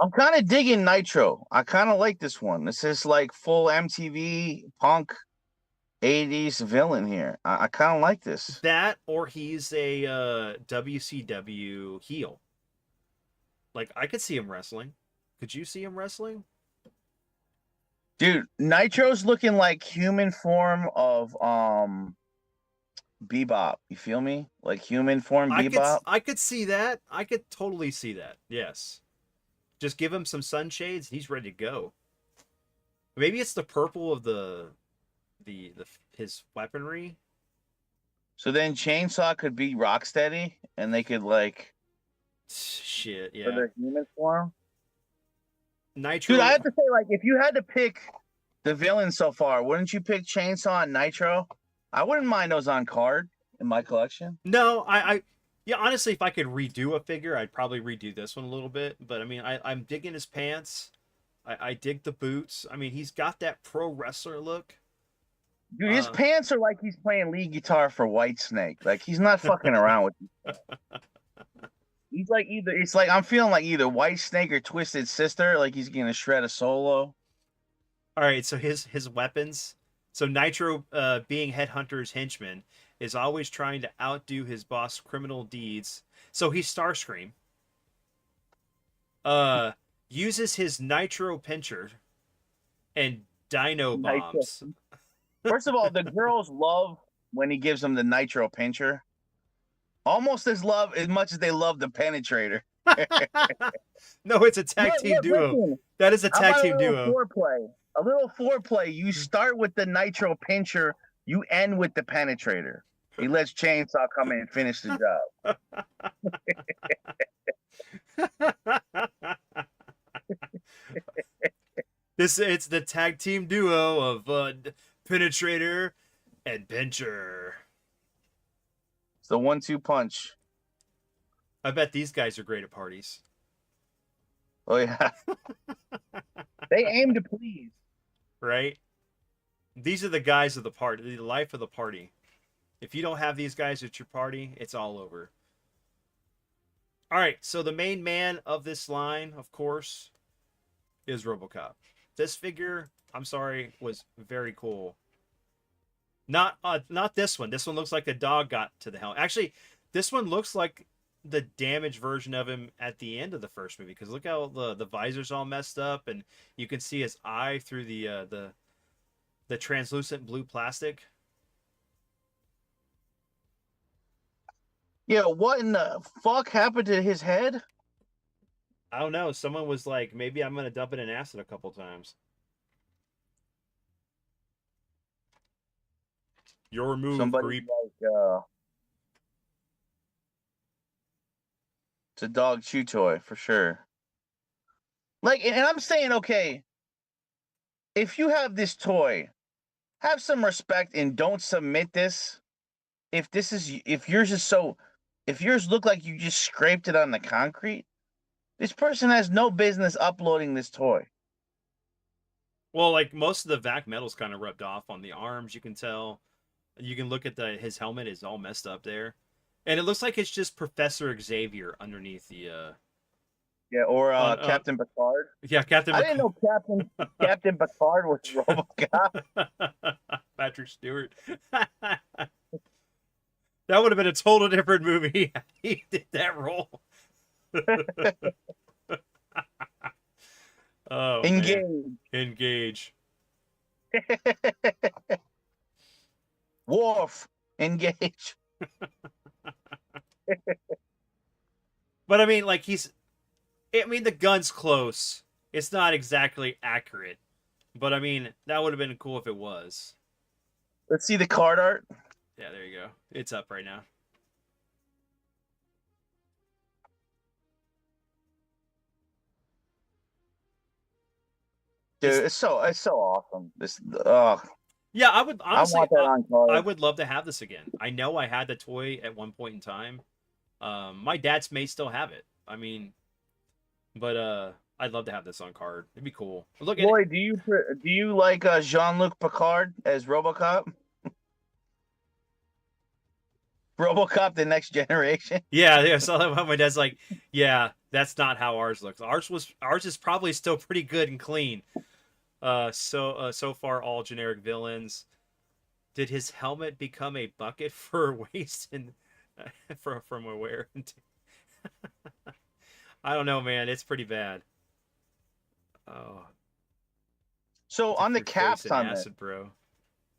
I'm kind of digging Nitro. I kind of like this one. This is like full MTV punk 80s villain here. I kind of like this. That, or he's a WCW heel. Like, I could see him wrestling. Could you see him wrestling? Dude, Nitro's looking like human form of Bebop. You feel me? Like human form Bebop. I could see that. I could totally see that. Yes. Just give him some sunshades, and he's ready to go. Maybe it's the purple of the his weaponry. So then Chainsaw could be Rocksteady, and they could like Shit, for yeah. their human form. Nitro. Dude, I have to say, like, if you had to pick the villains so far, wouldn't you pick Chainsaw and Nitro? I wouldn't mind those on card in my collection. No, yeah, honestly, if I could redo a figure, I'd probably redo this one a little bit. But I mean, I'm digging his pants. I dig the boots. I mean, he's got that pro wrestler look. Dude, his pants are like he's playing lead guitar for Whitesnake. Like he's not fucking around with these. He's like it's like I'm feeling like either Whitesnake or Twisted Sister. Like he's gonna shred a solo. All right, so his weapons. So Nitro, being Headhunter's henchman, is always trying to outdo his boss' criminal deeds. So he's Starscream. Uses his Nitro pincher and Dino bombs. First of all, the girls love when he gives them the Nitro pincher. Almost as much as they love the Penetrator. No, it's a tag team duo. Listen, that is a tag team a duo. Foreplay. A little foreplay. You start with the Nitro pincher. You end with the Penetrator. He lets Chainsaw come in and finish the job. It's the tag team duo of Penetrator and Pincher. It's the 1-2 punch. I bet these guys are great at parties. Oh yeah. They aim to please. Right? These are the guys of the party, the life of the party. If you don't have these guys at your party, it's all over. All right, so the main man of this line, of course, is RoboCop. This figure, I'm sorry, was very cool. Not this one. This one looks like a dog got to the helmet. Actually, this one looks like the damaged version of him at the end of the first movie, because look how the visor's all messed up, and you can see his eye through the translucent blue plastic. Yeah, what in the fuck happened to his head? I don't know. Someone was like, maybe I'm gonna dump it in acid a couple times. Your move, Somebody creep. like it's a dog chew toy for sure. Like, and I'm saying, okay, if you have this toy, have some respect and don't submit this. If yours look like you just scraped it on the concrete, this person has no business uploading this toy. Well, like most of the vac metal's kind of rubbed off on the arms. You can tell. You can look at his helmet is all messed up there, and it looks like it's just Professor Xavier underneath the. Yeah, or On, Captain Picard. yeah, Captain I didn't know Captain Picard was RoboCop. Patrick Stewart. That would have been a total different movie. He did that role. Oh man, Engage. engage. Worf. Engage. But I mean, like I mean, the gun's close. It's not exactly accurate, but I mean, that would have been cool if it was. Let's see the card art. Yeah, there you go. It's up right now. Dude, it's so awesome. Yeah, I would I honestly. want that on I card. would love to have this again. I know I had the toy at one point in time. My dad's may still have it. I mean, but I'd love to have this on card. It'd be cool. Look at it. Lloyd, do you like Jean-Luc Picard as RoboCop? RoboCop: The Next Generation. Yeah, yeah. So my dad's like, yeah, that's not how ours looks. Ours is probably still pretty good and clean. So far all generic villains. Did his helmet become a bucket for waste and from a wear? I don't know, man. It's pretty bad. Oh, So on the your face caps in on acid, this, bro.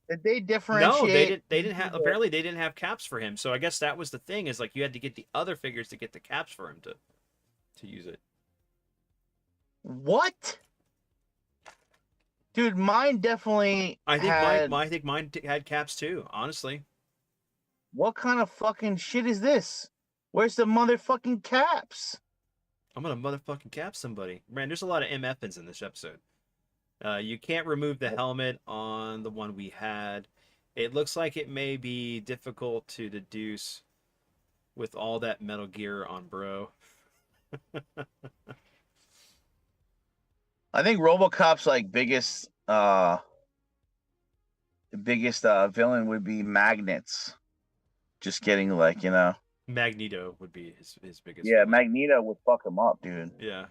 did they differentiate? No, they didn't. They didn't have. Apparently, they didn't have caps for him. So I guess that was the thing. Is like you had to get the other figures to get the caps for him to use it. What? Dude, mine definitely I think had. mine had caps too. Honestly, What kind of fucking shit is this? Where's the motherfucking caps? I'm gonna motherfucking cap somebody. Man, there's a lot of MFs in this episode. You can't remove the helmet on the one we had. It looks like it may be difficult to deduce with all that Metal Gear on bro. I think RoboCop's like biggest villain would be magnets. Just getting like, Magneto would be his biggest Yeah, villain. Magneto would fuck him up, dude. Yeah.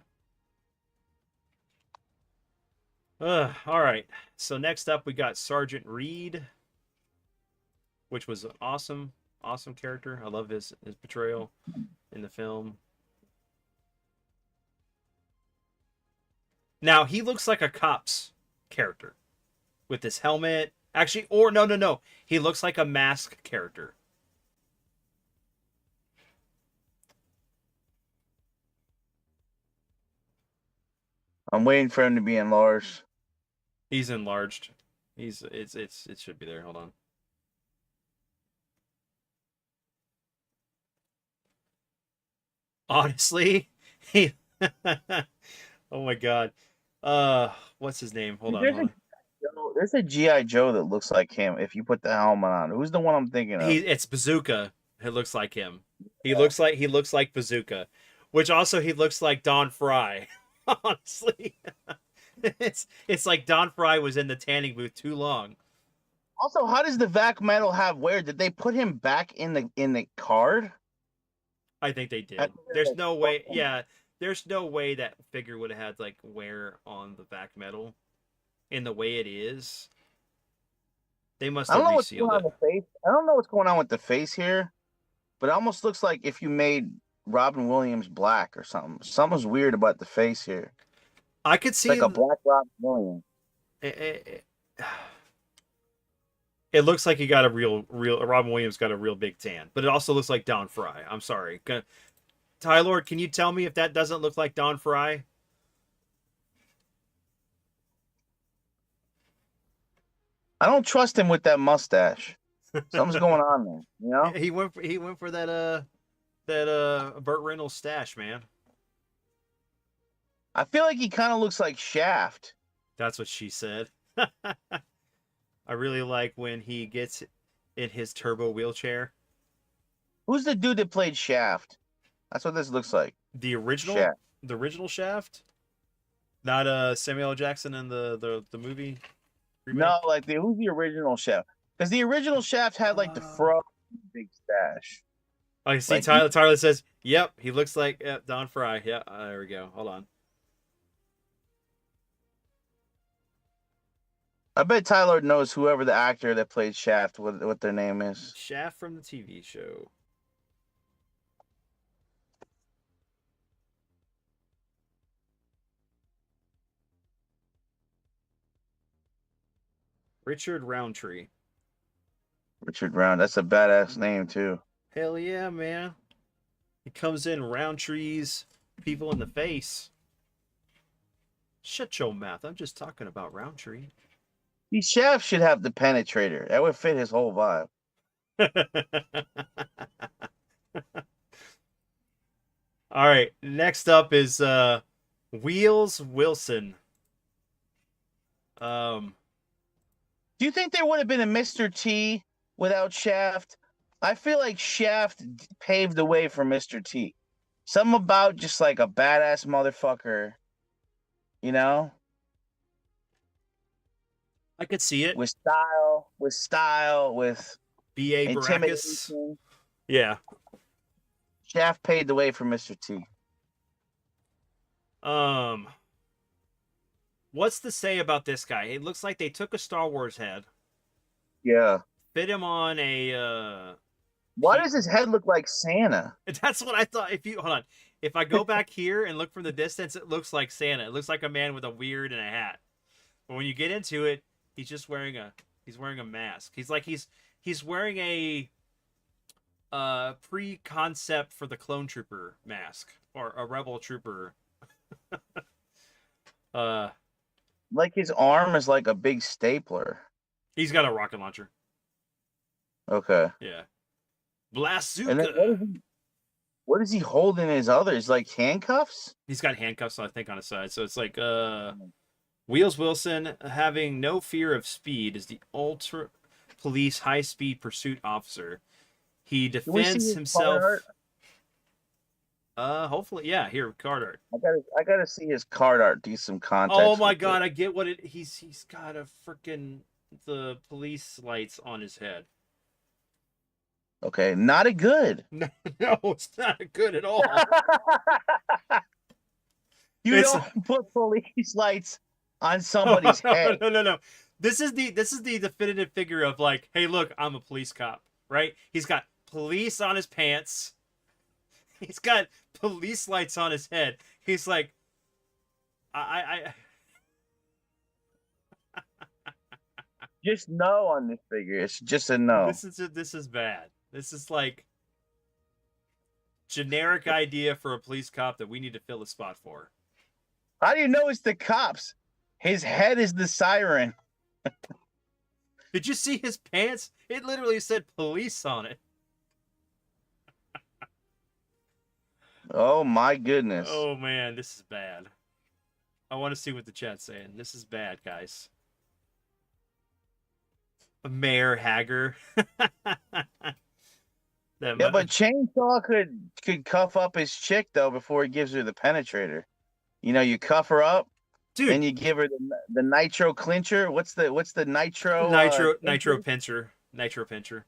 All right. So next up we got Sergeant Reed, which was an awesome character. I love his portrayal in the film. Now he looks like a cop's character with his helmet. Actually, or no. He looks like a mask character. I'm waiting for him to be enlarged. He's enlarged. It should be there. Hold on. Honestly, he oh my god. What's his name? Hold on. There's a G.I. Joe that looks like him if you put the helmet on. Who's the one I'm thinking of? It's Bazooka. It looks like him. He looks like Bazooka, which also he looks like Don Fry. Honestly, it's like Don Fry was in the tanning booth too long. Also, how does the Vac Metal have wear? Did they put him back in the card? I think they did. There's no way. Yeah, there's no way that figure would have had like wear on the back metal in the way it is. They must have resealed it. I don't know what's going on with the face here, but it almost looks like if you made Robin Williams black or something. Something's weird about the face here. I could see like a black Robin Williams. It looks like he got a real Robin Williams got a real big tan, but it also looks like Don Fry. I'm sorry, Tyler, can you tell me if that doesn't look like Don Fry? I don't trust him with that mustache. Something's going on there, you know? He went for that Burt Reynolds stash, man. I feel like he kind of looks like Shaft. That's what she said. I really like when he gets in his turbo wheelchair. Who's the dude that played Shaft? That's what this looks like. The original Shaft. The original Shaft? Not Samuel L. Jackson in the movie remake? No, like who's the original Shaft? Because the original Shaft had like the fro, big stash. I see Like, Tyler. Tyler says, "Yep, he looks like Don Fry." Yeah, there we go. Hold on. I bet Tyler knows whoever the actor that played Shaft, what their name is. Shaft from the TV show. Richard Roundtree. Richard Brown. That's a badass name too. Hell yeah, man. He comes in Roundtree's people in the face. Shut your mouth. I'm just talking about Roundtree. The Shaft should have the penetrator. That would fit his whole vibe. All right. Next up is Wheels Wilson. Do you think there would have been a Mr. T without Shaft? I feel like Shaft paved the way for Mr. T. Something about just like a badass motherfucker, you know, I could see it. with style, with B.A. Baracus. intimidation. Yeah. Shaft paved the way for Mr. T. What's to say about this guy? It looks like they took a Star Wars head, Yeah. fit him on a Why does his head look like Santa? That's what I thought. If you hold on, if I go back here and look from the distance, it looks like Santa. It looks like a man with a beard and a hat. But when you get into it, he's just wearing a mask. He's wearing a pre-concept for the clone trooper mask or a rebel trooper. Like his arm is like a big stapler. He's got a rocket launcher. Okay. Yeah. And then Blazooka. what is he holding his others? Like handcuffs? He's got handcuffs, I think, on his side. So it's like Wheels Wilson, having no fear of speed, is the ultra police high-speed pursuit officer. He defends himself. Hopefully, yeah. Here, card art. I gotta see his card art. Do some context. Oh my god, I get what it. He's got a freaking the police lights on his head. Okay, not a good. No, it's not good at all. You don't put police lights on somebody's head. No. This is the definitive figure of like, hey, look, I'm a police cop, right? He's got police on his pants. He's got police lights on his head. He's like, I Just no on this figure. It's just a no. This is bad. This is like generic idea for a police cop that we need to fill a spot for. How do you know it's the cops? His head is the siren. Did you see his pants? It literally said police on it. Oh my goodness. Oh man, this is bad. I want to see what the chat's saying. This is bad, guys. Mayor Hager. Yeah, but Chainsaw could cuff up his chick though before he gives her the penetrator. You know, you cuff her up, dude, and you give her the nitro clincher. What's the nitro? Nitro pincher.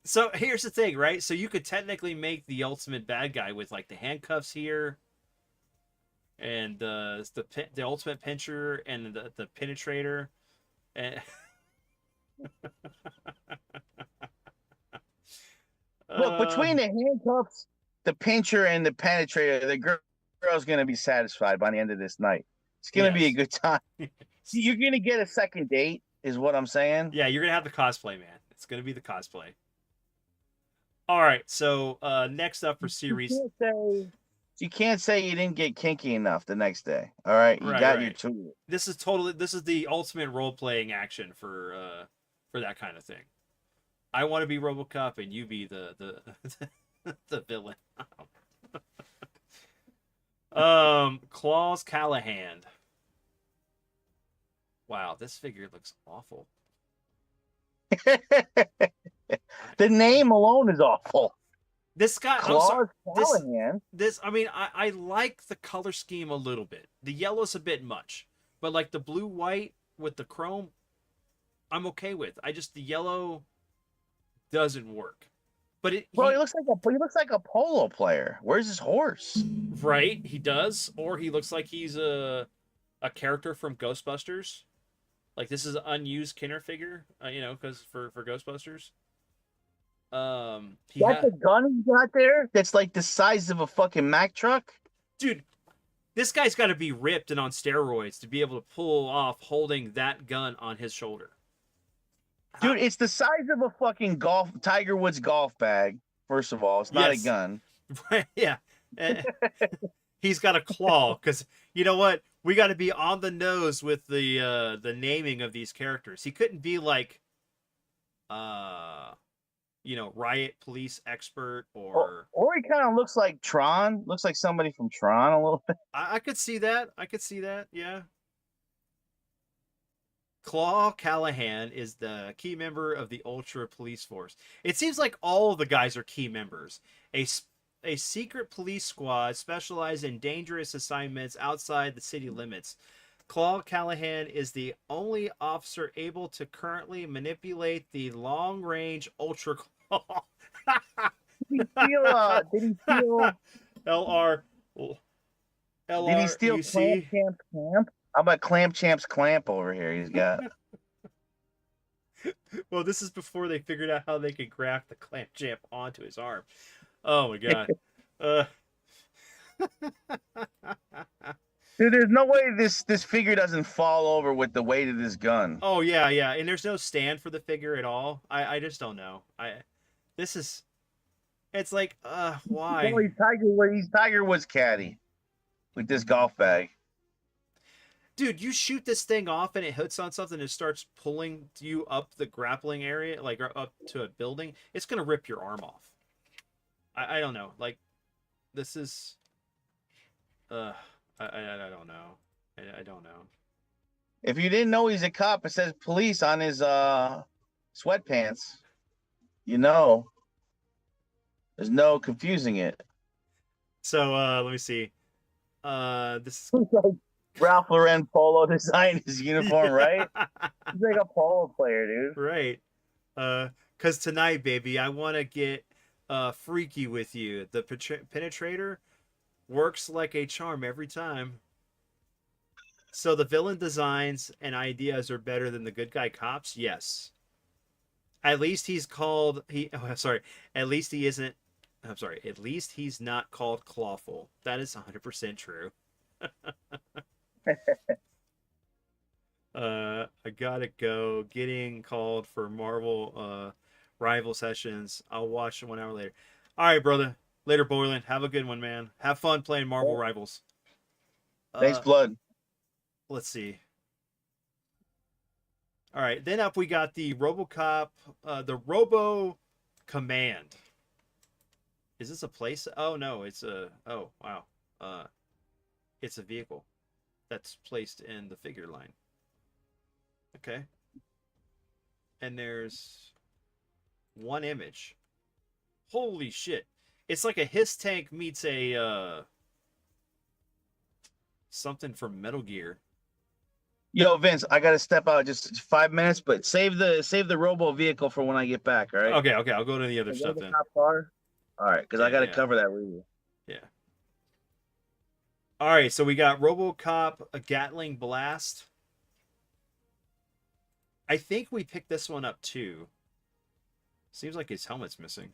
So here's the thing, right? So you could technically make the ultimate bad guy with like the handcuffs here, and the ultimate pincher and the penetrator, and look, between the handcuffs, the pincher, and the penetrator, the girl's gonna be satisfied by the end of this night. It's gonna be a good time. See, you're gonna get a second date, is what I'm saying. Yeah, you're gonna have the cosplay, man. It's gonna be the cosplay. All right, so next up for series, you can't say you didn't get kinky enough the next day. All right, you got your tool. This is the ultimate role playing action for that kind of thing. I want to be RoboCop and you be the the villain. Claus Callahan. Wow, this figure looks awful. The name alone is awful. This guy, Claus Callahan. I mean, I like the color scheme a little bit. The yellow's a bit much, but like the blue white with the chrome, I'm okay with. The yellow doesn't work. But Bro, he looks like a polo player. Where's his horse? right, he does, or he looks like he's a character from Ghostbusters. Like this is an unused Kenner figure, because for Ghostbusters. He That's had a gun he got there. That's like the size of a fucking Mack truck. dude. This guy's got to be ripped and on steroids to be able to pull off holding that gun on his shoulder. How? Dude, it's the size of a fucking Tiger Woods golf bag. First of all, it's not a Yes, gun. right. Yeah, Eh, he's got a claw because you know what? We got to be on the nose with the naming of these characters. He couldn't be like uh riot police expert Or he kind of looks like Tron. Looks like somebody from Tron a little bit. I could see that. I could see that. Yeah. Claw Callahan is the key member of the Ultra Police Force. It seems like all of the guys are key members. A secret police squad specialized in dangerous assignments outside the city limits. Claw Callahan is the only officer able to currently manipulate the long-range Ultra Claw. Did he steal? LR Did he steal Clamp LRUC. Champ's clamp? How about Clamp Champ's clamp over here? He's got. Well, this is before they figured out how they could graft the clamp champ onto his arm. Oh my god. Uh, Dude, there's no way this figure doesn't fall over with the weight of this gun. oh yeah, yeah, and there's no stand for the figure at all. I just don't know. This is it's like why? No, he's Tiger Woods caddy with this golf bag. Dude, you shoot this thing off and it hits on something and starts pulling you up the grappling area, like up to a building, it's gonna rip your arm off. I don't know. Like this is I don't know. I don't know. If you didn't know he's a cop, it says police on his sweatpants. You know, there's no confusing it. So let me see. This Ralph Lauren polo designed his uniform, right? He's like a polo player, dude. Right. Cause tonight, baby, I want to get freaky with you. The penetrator works like a charm every time. So the villain designs and ideas are better than the good guy cops. Yes. At least he's called sorry. At least he isn't. I'm sorry. At least he's not called Clawful. That is 100% true. I gotta go. Getting called for Marvel rival sessions. I'll watch 1 hour later. All right, brother. Later, Boylan. Have a good one, man. Have fun playing Marvel Rivals. Thanks, Blood. Let's see. All right, then up we got the RoboCop, the Robo Command. Is this a place? Oh no, it's a. Oh wow, it's a vehicle that's placed in the figure line. Okay. And there's one image. Holy shit! It's like a Hiss tank meets a something from Metal Gear. Yo, Vince, I gotta step out just 5 minutes, but save the Robo vehicle for when I get back. All right. Okay, okay, I'll go to the other stuff then. Car? All right, because I gotta yeah. cover that review. Yeah. All right, so we got RoboCop, a Gatling Blast. I think we picked this one up too. Seems like his helmet's missing.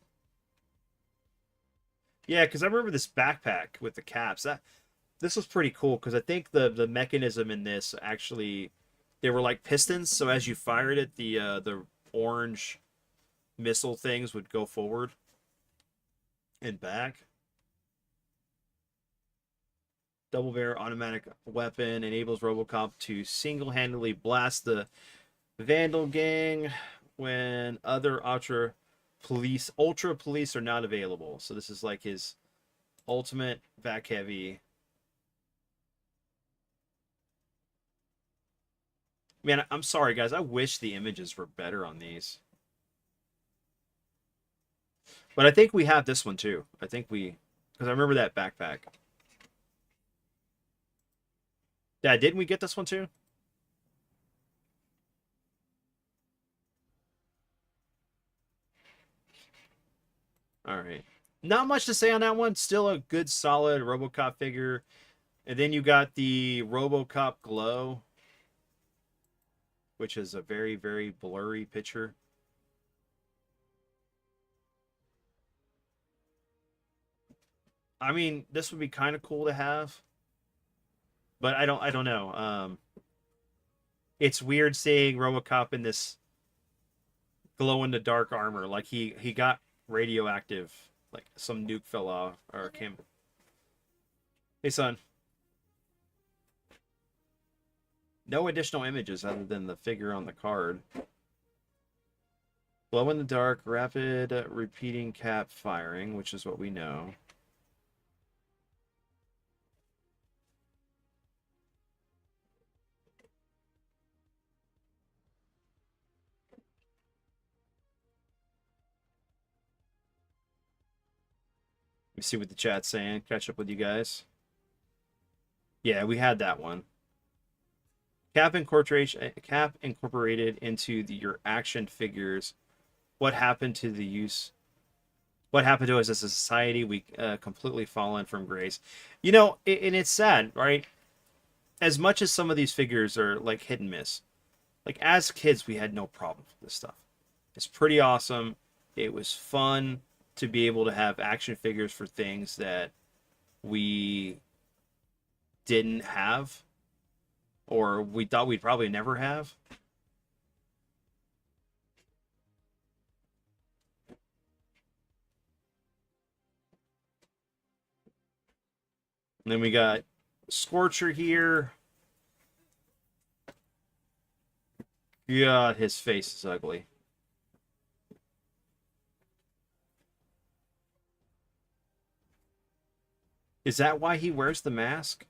Yeah, because I remember this backpack with the caps. This was pretty cool because I think the mechanism in this actually, they were like pistons. So as you fired it, the orange missile things would go forward and back. Double barrel automatic weapon enables RoboCop to single-handedly blast the Vandal gang when other ultra police are not available. So this is like his ultimate back heavy. Man, I'm sorry guys. I wish the images were better on these. But I think we have this one too. Because I remember that backpack. Dad, didn't we get this one too? All right. Not much to say on that one. Still a good, solid RoboCop figure. And then you got the RoboCop Glow, which is a very, very blurry picture. I mean, this would be kind of cool to have, but I don't know. It's weird seeing RoboCop in this glow in the dark armor. Like he got radioactive, like some nuke fell off or came. Hey son, no additional images other than the figure on the card. Glow in the dark, rapid repeating cap firing, which is what we know. Let me see what the chat's saying. Catch up with you guys. Yeah, we had that one. Cap incorporated into your action figures. What happened to the use? What happened to us as a society? We completely fallen from grace. You know, and it's sad, right? As much as some of these figures are like hit and miss, like as kids, we had no problem with this stuff. It's pretty awesome. It was fun to be able to have action figures for things that we didn't have or we thought we'd probably never have. And then we got Scorcher here. God, his face is ugly. Is that why he wears the mask?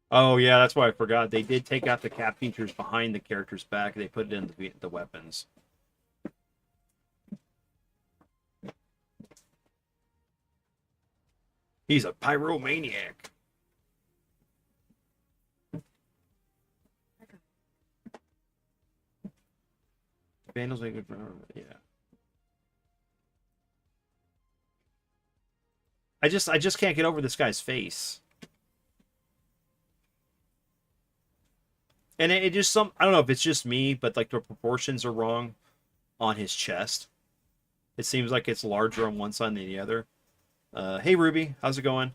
Oh, yeah, that's why I forgot. They did take out the cap features behind the character's back. They put it in the weapons. He's a pyromaniac. Vandals make good. Yeah. I just can't get over this guy's face. And it just I don't know if it's just me, but like the proportions are wrong on his chest. It seems like it's larger on one side than the other. Hey Ruby, how's it going?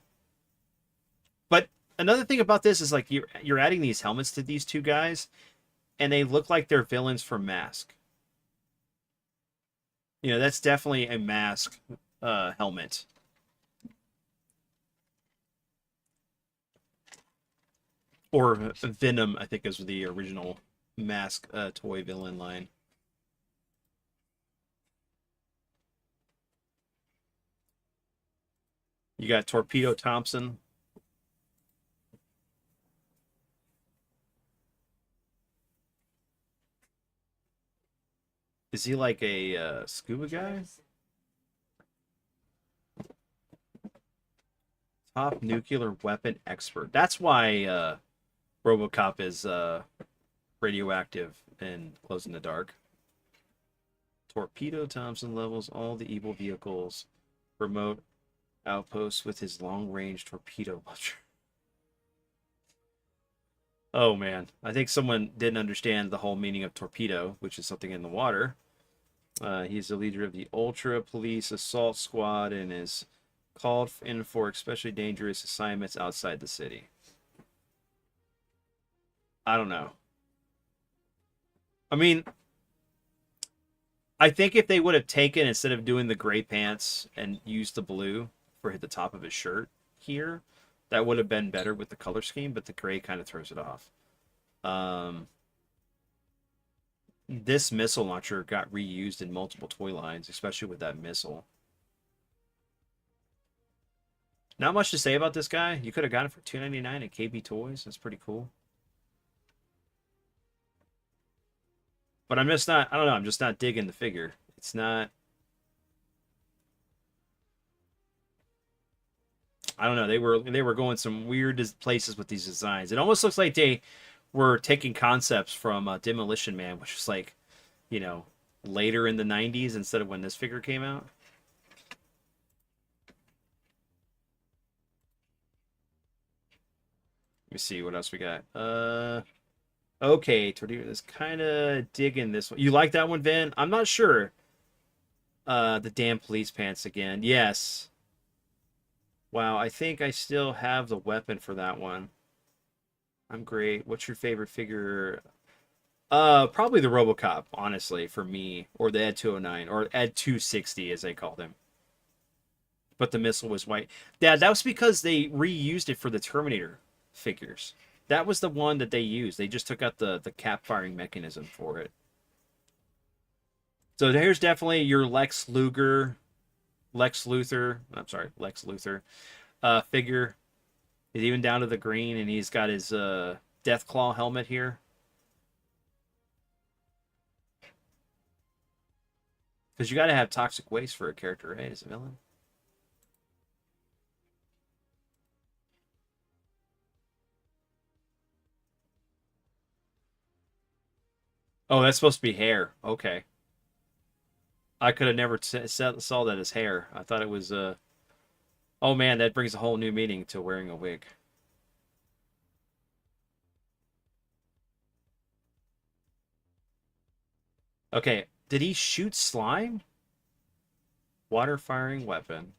But another thing about this is like you're adding these helmets to these two guys, and they look like they're villains from Mask. You know, that's definitely a Mask helmet. Or Venom, I think is the original Mask toy villain line. You got Torpedo Thompson. Is he like a scuba guy? Top nuclear weapon expert. That's why RoboCop is radioactive and glows in the dark. Torpedo Thompson levels all the evil vehicles. Remote outposts with his long-range torpedo launcher. Oh man, I think someone didn't understand the whole meaning of torpedo, which is something in the water. He's the leader of the Ultra Police Assault Squad and is called in for especially dangerous assignments outside the city. I don't know. I mean, I think if they would have taken, instead of doing the gray pants and used the blue for the top of his shirt here, that would have been better with the color scheme, but the gray kind of throws it off. This missile launcher got reused in multiple toy lines, especially with that missile. Not much to say about this guy. You could have got it for $2.99 at KB Toys. That's pretty cool. But I'm just not, I don't know, I'm just not digging the figure. It's not. I don't know. They were going some weird places with these designs. It almost looks like they were taking concepts from Demolition Man, which was like, you know, later in the '90s instead of when this figure came out. Let me see what else we got. Okay, Tortilla is kind of digging this one. You like that one, Vin? I'm not sure. The damn police pants again. Yes. Wow, I think I still have the weapon for that one. I'm great. What's your favorite figure? Probably the RoboCop, honestly, for me, or the Ed 209, or Ed 260 as they called him. But the missile was white. Yeah, that was because they reused it for the Terminator figures. That was the one that they used. They just took out the cap firing mechanism for it. So here's definitely your Lex Luthor. I'm sorry, Lex Luthor figure. He's even down to the green, and he's got his Deathclaw helmet here. Because you got to have toxic waste for a character, right? As a villain. Oh, that's supposed to be hair. Okay. I could have never saw that as hair. I thought it was. Oh man, that brings a whole new meaning to wearing a wig. Okay, did he shoot slime? Water firing weapon.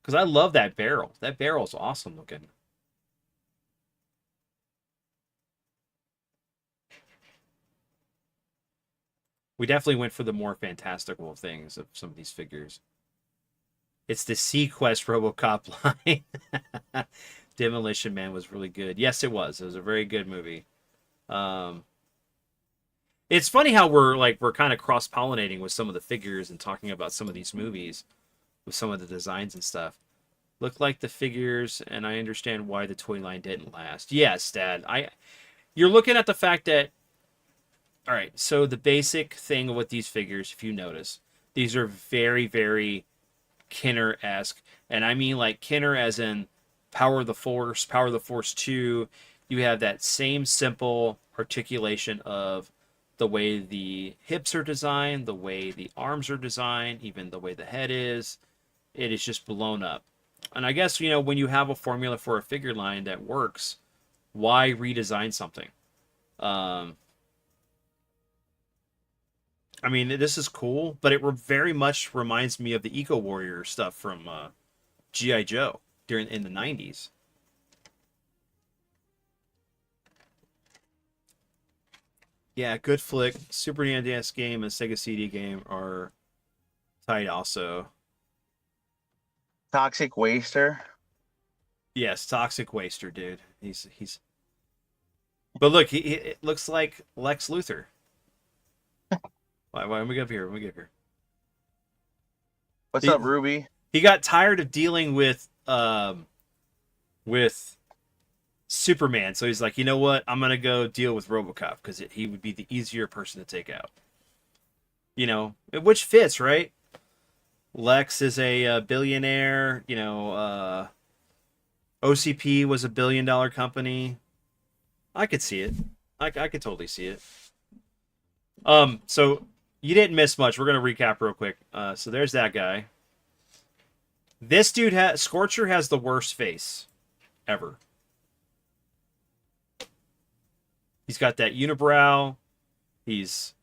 Because I love that barrel. That barrel's awesome looking. We definitely went for the more fantastical things of some of these figures. It's the Sequest RoboCop line. Demolition Man was really good. Yes, it was. It was a very good movie. Um, it's funny how we're kind of cross pollinating with some of the figures and talking about some of these movies with some of the designs and stuff. Look like the figures, and I understand why the toy line didn't last. Yes, Dad. You're looking at the fact that, all right. So the basic thing with these figures, if you notice, these are very, very Kenner-esque, and I mean like Kenner as in Power of the Force, Power of the Force 2. You have that same simple articulation of the way the hips are designed, the way the arms are designed, even the way the head is. It is just blown up. And I guess, when you have a formula for a figure line that works, why redesign something? I mean, this is cool, but it very much reminds me of the Eco Warrior stuff from G.I. Joe in the 90s. Yeah, good flick. Super NES game and Sega CD game are tight also. Toxic Waster. Yes, Toxic Waster, dude. He's. But look, it looks like Lex Luthor. Why don't we get up here? Let me get up here. What's up, Ruby? He got tired of dealing with Superman, so he's like, you know what? I'm gonna go deal with RoboCop because he would be the easier person to take out. Which fits, right? Lex is a billionaire. OCP was $1 billion company. I could see it. I could totally see it. So you didn't miss much. We're gonna recap real quick. So there's that guy. This dude Scorcher has the worst face ever. He's got that unibrow. He's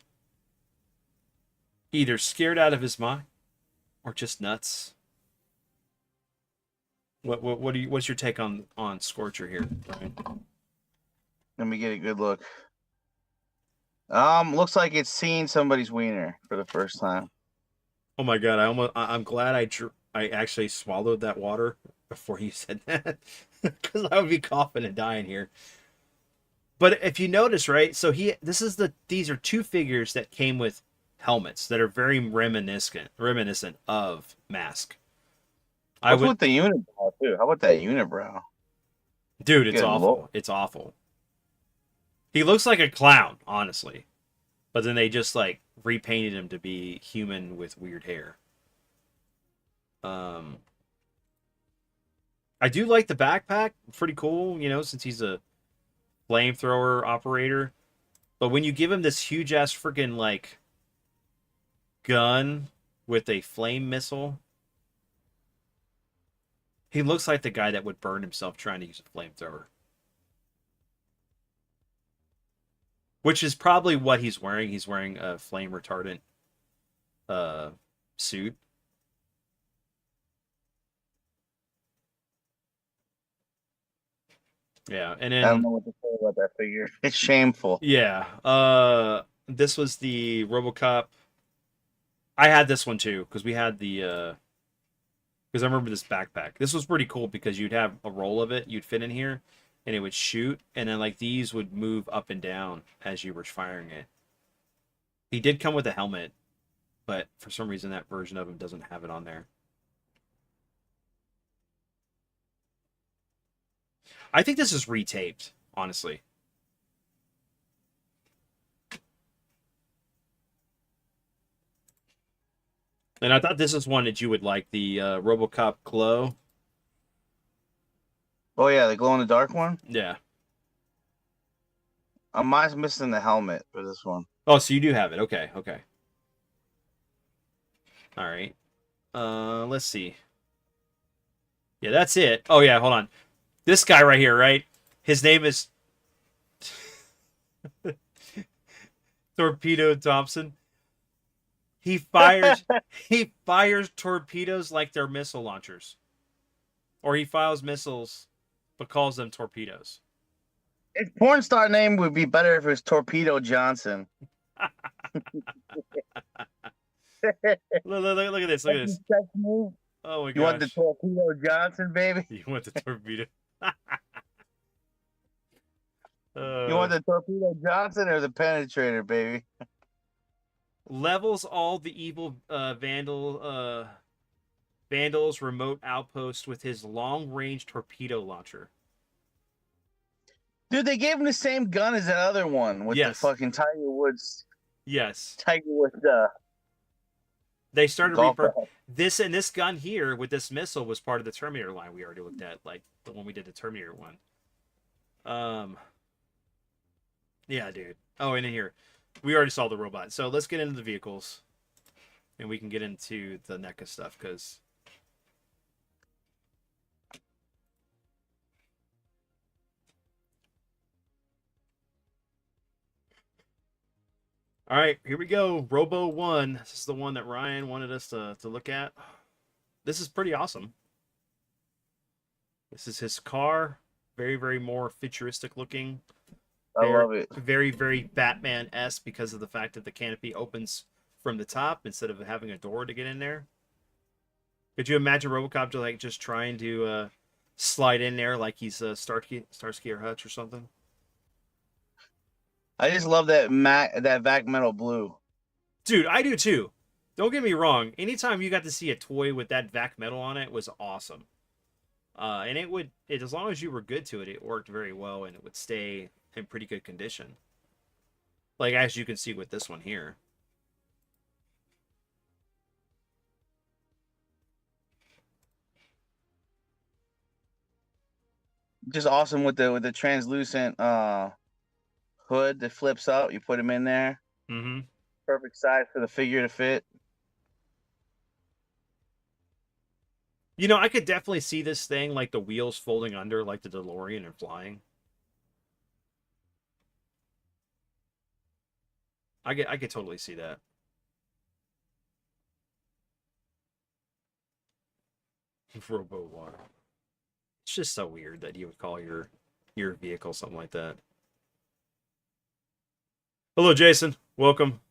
either scared out of his mind or just nuts. What's your take on Scorcher here, Brian? Let me get a good look. Looks like it's seeing somebody's wiener for the first time. Oh my god! I'm glad I actually swallowed that water before you said that, because I would be coughing and dying here. But if you notice, right? So these are two figures that came with helmets that are very reminiscent of Mask. What's with the unibrow too? How about that unibrow? Dude, it's awful. It's awful. He looks like a clown, honestly. But then they just repainted him to be human with weird hair. I do like the backpack. Pretty cool, since he's a flamethrower operator. But when you give him this huge ass freaking like gun with a flame missile, he looks like the guy that would burn himself trying to use a flamethrower. Which is probably what he's wearing. He's wearing a flame retardant uh suit. Yeah, and I don't then know what to say about that figure. It's shameful. yeah, this was the RoboCop. I had this one too because we had the because I remember this backpack. This was pretty cool because you'd have a roll of it, you'd fit in here, and it would shoot, and then like these would move up and down as you were firing it. He did come with a helmet, but for some reason that version of him doesn't have it on there. I think this is retaped, honestly. And I thought this is one that you would like, the RoboCop Glow. Oh yeah, the glow in the dark one. Yeah. Mine's missing the helmet for this one. Oh, so you do have it. Okay, okay. All right. Let's see. Yeah, that's it. Oh yeah, hold on. This guy right here, right? His name is Torpedo Thompson. He fires he fires torpedoes like they're missile launchers. Or he fires missiles but calls them torpedoes. His porn star name would be better if it was Torpedo Johnson. Look at this. Look at this. Oh my gosh. You want the Torpedo Johnson, baby? You want the torpedo? You want the Torpedo Johnson or the Penetrator, baby? Levels all the evil vandals remote outpost with his long-range torpedo launcher. Dude, they gave him the same gun as that other one with the fucking Tiger Woods. Yes. Tiger Woods. They started this gun here with this missile was part of the Terminator line we already looked at, like the one we did the Terminator one. Yeah, dude. Oh, and in here, we already saw the robot. So let's get into the vehicles, and we can get into the NECA stuff because. All right, here we go. Robo 1. This is the one that Ryan wanted us to look at. This is pretty awesome. This is his car. Very, very more futuristic looking. I love it. Very, very Batman-esque because of the fact that the canopy opens from the top instead of having a door to get in there. Could you imagine RoboCop just trying to slide in there like he's Starsky or Hutch or something? I just love that vac metal blue. Dude, I do too. Don't get me wrong. Anytime you got to see a toy with that vac metal on it was awesome. And as long as you were good to it, it worked very well and it would stay in pretty good condition. Like as you can see with this one here. Just awesome with the translucent hood that flips up. You put them in there. Mm-hmm. Perfect size for the figure to fit. I could definitely see this thing like the wheels folding under like the DeLorean and flying. I could totally see that. Robo One. It's just so weird that you would call your vehicle something like that. Hello, Jason. Welcome.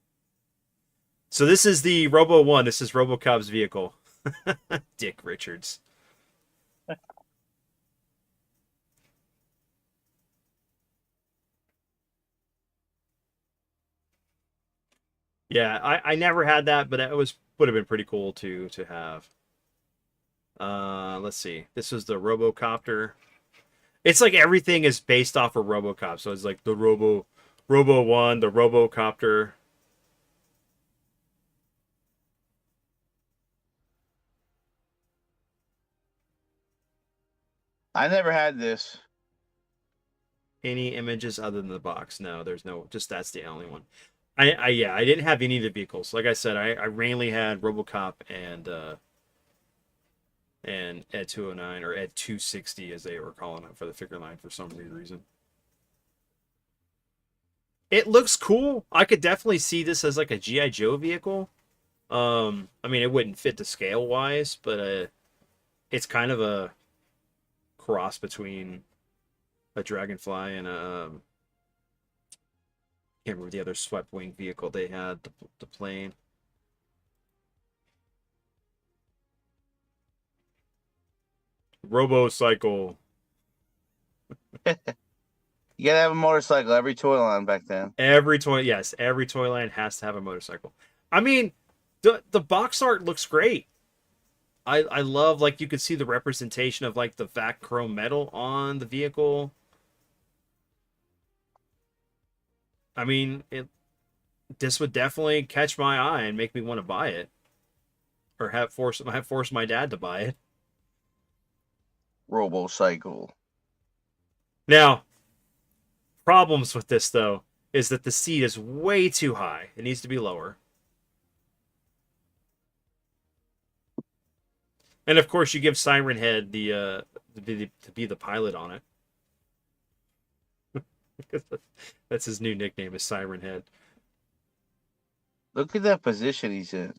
So this is the Robo 1. This is RoboCop's vehicle. Dick Richards. Yeah, I never had that, but it would have been pretty cool to have. Let's see. This is the RoboCopter. It's like everything is based off of RoboCop. So it's like the Robo 1, the RoboCopter. I never had this. Any images other than the box? No, there's no. Just that's the only one. Yeah, I didn't have any of the vehicles. Like I said, I mainly had RoboCop and Ed 209 or Ed 260 as they were calling it for the figure line for some weird reason. It looks cool. I could definitely see this as like a GI Joe vehicle. I mean, it wouldn't fit the scale wise, but it's kind of a cross between a Dragonfly and a can't remember the other swept wing vehicle they had, the plane. Robocycle. You gotta have a motorcycle every toy line back then. Every toy, yes, every toy line has to have a motorcycle. I mean, the box art looks great. I love like you could see the representation of like the vac chrome metal on the vehicle. I mean, this would definitely catch my eye and make me want to buy it, or have forced my dad to buy it. RoboCycle. Now, problems with this though is that the seat is way too high. It needs to be lower. And of course, you give Siren Head to be the pilot on it. That's his new nickname is Siren Head. Look at that position he's in.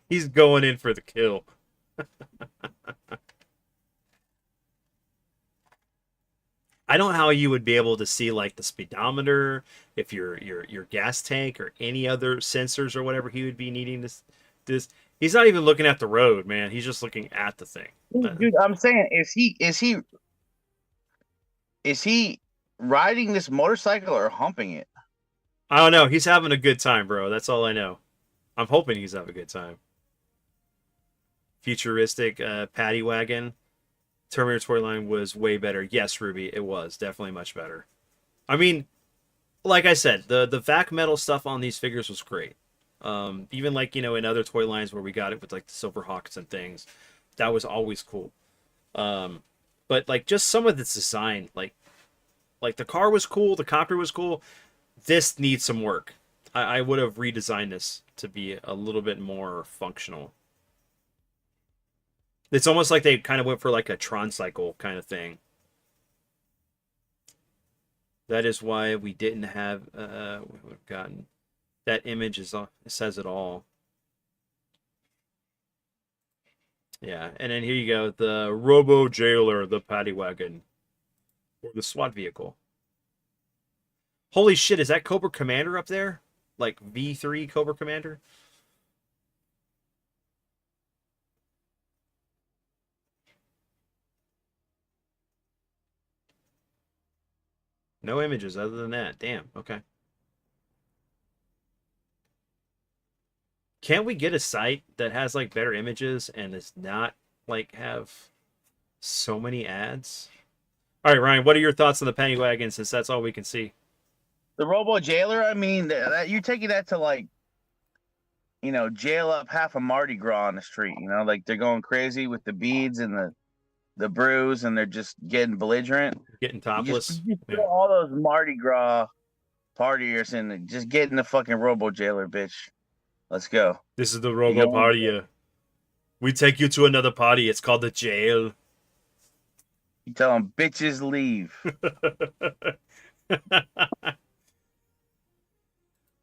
He's going in for the kill. I don't know how you would be able to see like the speedometer, if your gas tank or any other sensors or whatever he would be needing this. He's not even looking at the road, man. He's just looking at the thing. Dude, I'm saying, is he riding this motorcycle or humping it? I don't know. He's having a good time, bro. That's all I know. I'm hoping he's having a good time. Futuristic paddy wagon. Terminator toy line was way better. Yes, Ruby, it was definitely much better. I mean, like I said, the vac metal stuff on these figures was great. Even like in other toy lines where we got it with like the Silverhawks and things, that was always cool. But like just some of this design, like the car was cool, the copter was cool. This needs some work. I would have redesigned this to be a little bit more functional. It's almost like they kind of went for like a Tron cycle kind of thing. That is why we didn't have we've gotten that image is it says it all. Yeah, and then here you go, the Robo Jailer, the paddy wagon, or the SWAT vehicle. Holy shit, is that Cobra Commander up there? Like V3 Cobra Commander? No images other than that. Damn, okay. Can't we get a site that has like better images and does not like have so many ads? All right, Ryan, what are your thoughts on the penny wagon since that's all we can see? The Robo Jailer, I mean, you're taking that to like, jail up half a Mardi Gras on the street. Like they're going crazy with the beads and the brews, and they're just getting belligerent. Getting You topless? just Yeah. throw all those Mardi Gras partiers and just get in the fucking Robo Jailer, bitch. Let's go. This is the You Robo know, Party. We take you to another party. It's called the jail. you tell them bitches leave.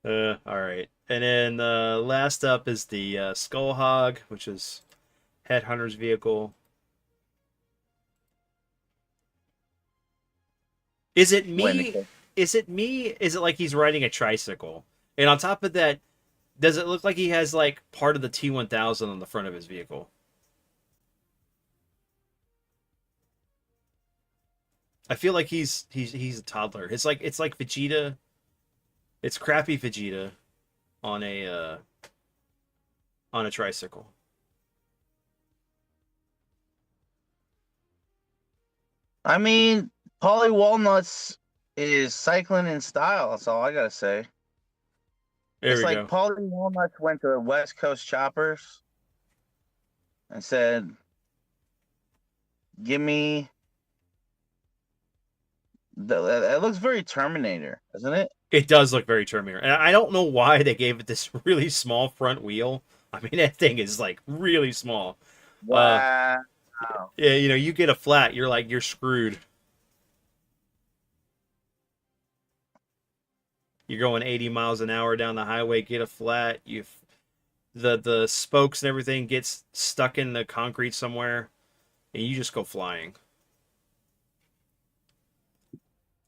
All right. And then last up is the Skull Hog, which is Headhunter's vehicle. Is it me? Is it me? Is it like he's riding a tricycle? And on top of that, does it look like he has like part of the T1000 on the front of his vehicle? I feel like he's a toddler. It's like Vegeta. It's crappy Vegeta on a tricycle. I mean, Polly Walnuts is cycling in style. That's all I gotta say. There It's we like go. Polly Walnuts went to the West Coast Choppers and said, Give me it looks very Terminator, doesn't it? It does look very Terminator, and I don't know why they gave it this really small front wheel. I mean, that thing is like really small. Uh, Wow. yeah, you know, you get a flat, you're screwed. You're going 80 miles an hour down the highway, get a flat, the spokes and everything gets stuck in the concrete somewhere, and you just go flying.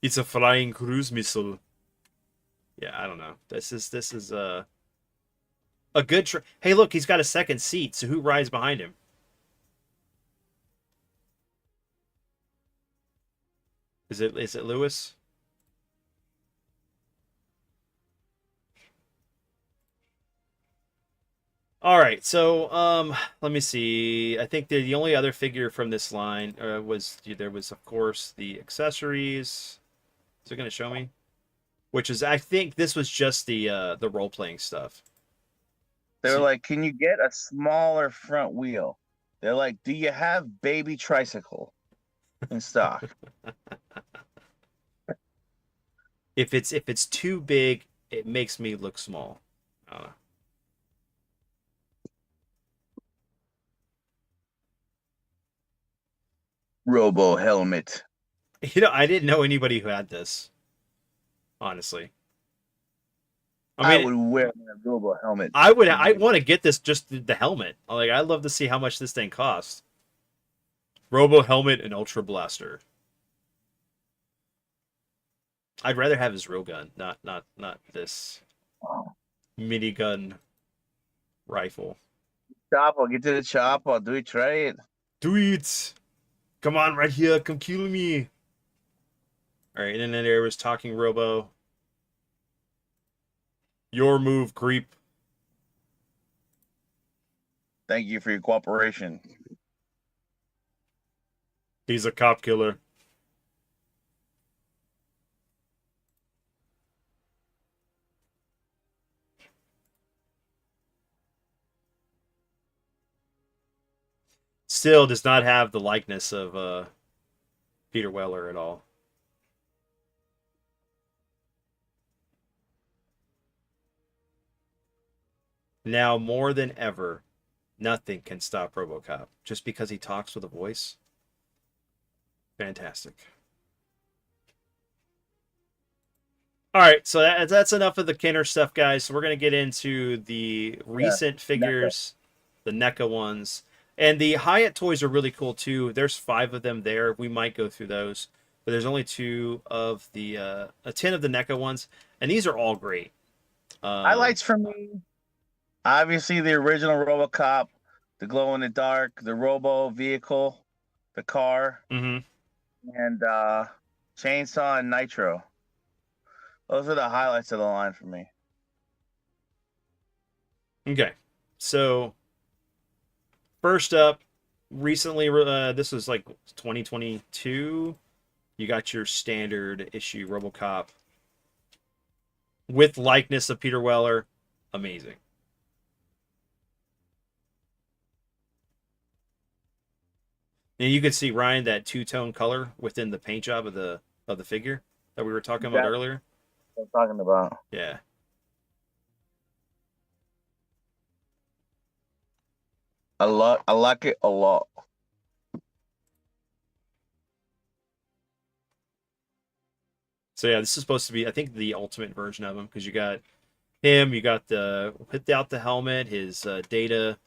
It's a flying cruise missile. Yeah, I don't know. This is a good. Hey, look, he's got a second seat. So who rides behind him? Is it Lewis? All right, so let me see. I think the only other figure from this line was there was of course the accessories. Is it going to show me? Which is I think this was just the role playing stuff. They were So like, "Can you get a smaller front wheel?" They're like, "Do you have baby tricycle in stock?" if it's too big, it makes me look small. I don't know. Robo helmet. You know, I didn't know anybody who had this. Honestly, I I mean, would wear my Robo helmet. I want to get this just the helmet. Like, I'd love to see how much this thing costs. Robo helmet and Ultra Blaster. I'd rather have his real gun, not this minigun rifle. Chopper, get to the chopper. Do we try it? Do it! Come on, right here, come kill me. All right, and then there was talking Robo. Your move, creep. Thank you for your cooperation. He's a cop killer. Still does not have the likeness of Peter Weller at all. Now more than ever, nothing can stop RoboCop just because he talks with a voice. Fantastic. All right, so that's enough of the Kenner stuff, guys. So we're gonna get into the Yeah. recent figures, the NECA ones, and the Hyatt toys are really cool too. There's 5 of them there. We might go through those, but there's only 2 of the 10 of the NECA ones, and these are all great. Highlights for me. Obviously, the original RoboCop, the glow in the dark, the Robo vehicle, the car, Mhm. and Chainsaw and Nitro. Those are the highlights of the line for me. Okay, so first up, recently, this was like 2022. You got your standard issue RoboCop with likeness of Peter Weller. Amazing. And you can see Ryan that two-tone color within the paint job of the figure that we were talking about That's earlier. what I'm talking about. Yeah. I like it a lot. So yeah, this is supposed to be, I think, the ultimate version of him because you got him, you got the without the helmet, his data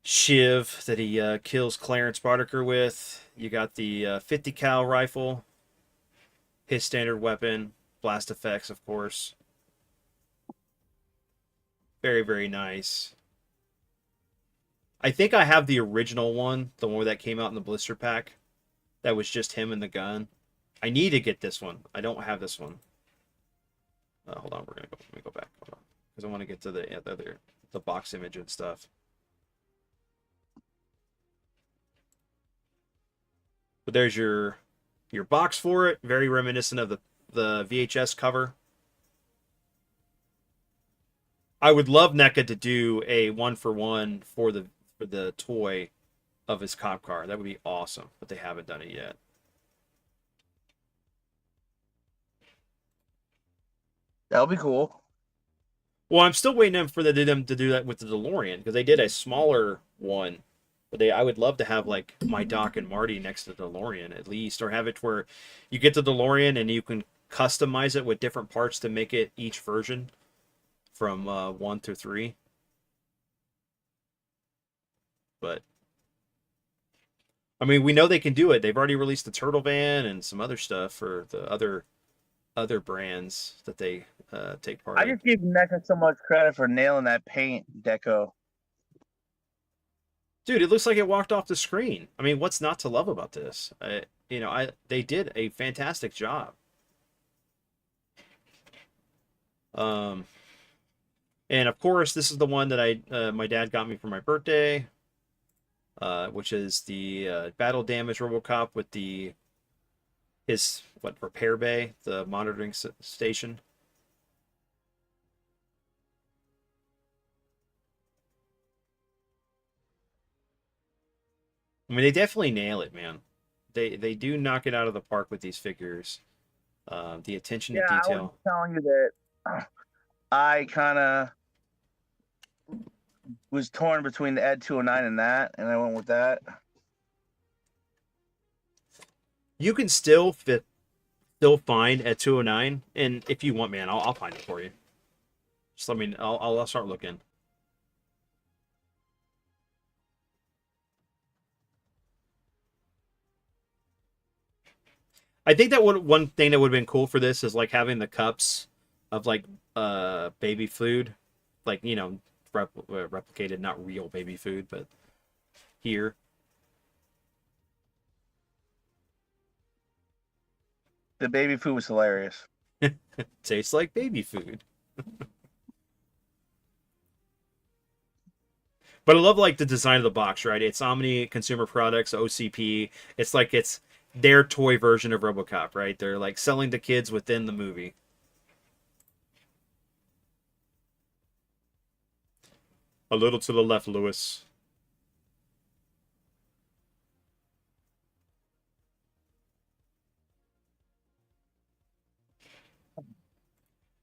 shiv that he kills Clarence Bartaker with. You got the 50 cal rifle, his standard weapon, blast effects, of course. Very, very nice. I think I have the original one, the one that came out in the blister pack. That was just him and the gun. I need to get this one. I don't have this one. Hold on, let me go back. Hold on, because I want to get to the box image and stuff. But there's your box for it. Very reminiscent of the VHS cover. I would love NECA to do a 1-for-1 for the toy of his cop car. That would be awesome, but they haven't done it yet. That'll be cool. Well, I'm still waiting for them to do that with the DeLorean because they did a smaller one. But I would love to have like my Doc and Marty next to the DeLorean at least, or have it where you get the DeLorean and you can customize it with different parts to make it each version from 1 to 3. But I mean, we know they can do it. They've already released the Turtle Van and some other stuff for the other brands that they take part I in. just give NECA so much credit for nailing that paint deco. Dude, it looks like it walked off the screen. I mean, what's not to love about this? They did a fantastic job. Um, and of course, this is the one that my dad got me for my birthday, which is the battle damage RoboCop with his repair bay, the monitoring station. I mean, they definitely nail it, man. They do knock it out of the park with these figures. The attention to Yeah, I was detail. telling you that I kind of was torn between the Ed 209 and that, and I went with that. You can still find at 209, and if you want, man, I'll find it for you. Just let me. I'll start looking. I think that one thing that would have been cool for this is like having the cups of like baby food, like replicated, not real baby food, but here. The baby food was hilarious. Tastes like baby food. But I love like the design of the box, right? It's Omni Consumer Products, OCP. It's like it's their toy version of RoboCop, right? They're like selling to kids within the movie. A little to the left, Lewis.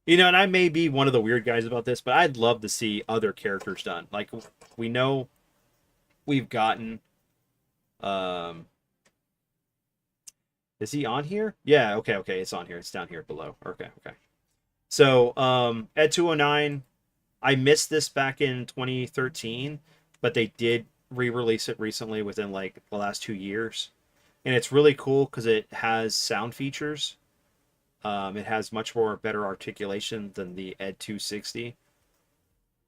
And I may be one of the weird guys about this, but I'd love to see other characters done. Like we know we've gotten is he on here? Yeah, okay, it's on here. It's down here below. Okay. So, at 209, I missed this back in 2013, but they did re-release it recently within like the last 2 years. And it's really cool because it has sound features. It has much more better articulation than the Ed 260.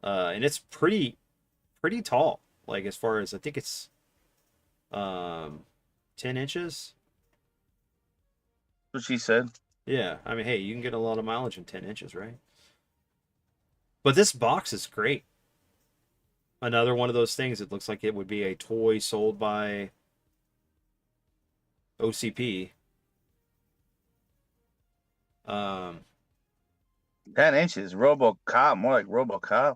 And it's pretty tall. Like as far as I think it's 10 inches. What she said. Yeah, I mean, hey, you can get a lot of mileage in 10 inches, right? But this box is great. Another one of those things. It looks like it would be a toy sold by OCP. 10 inches. RoboCop, more like RoboCop.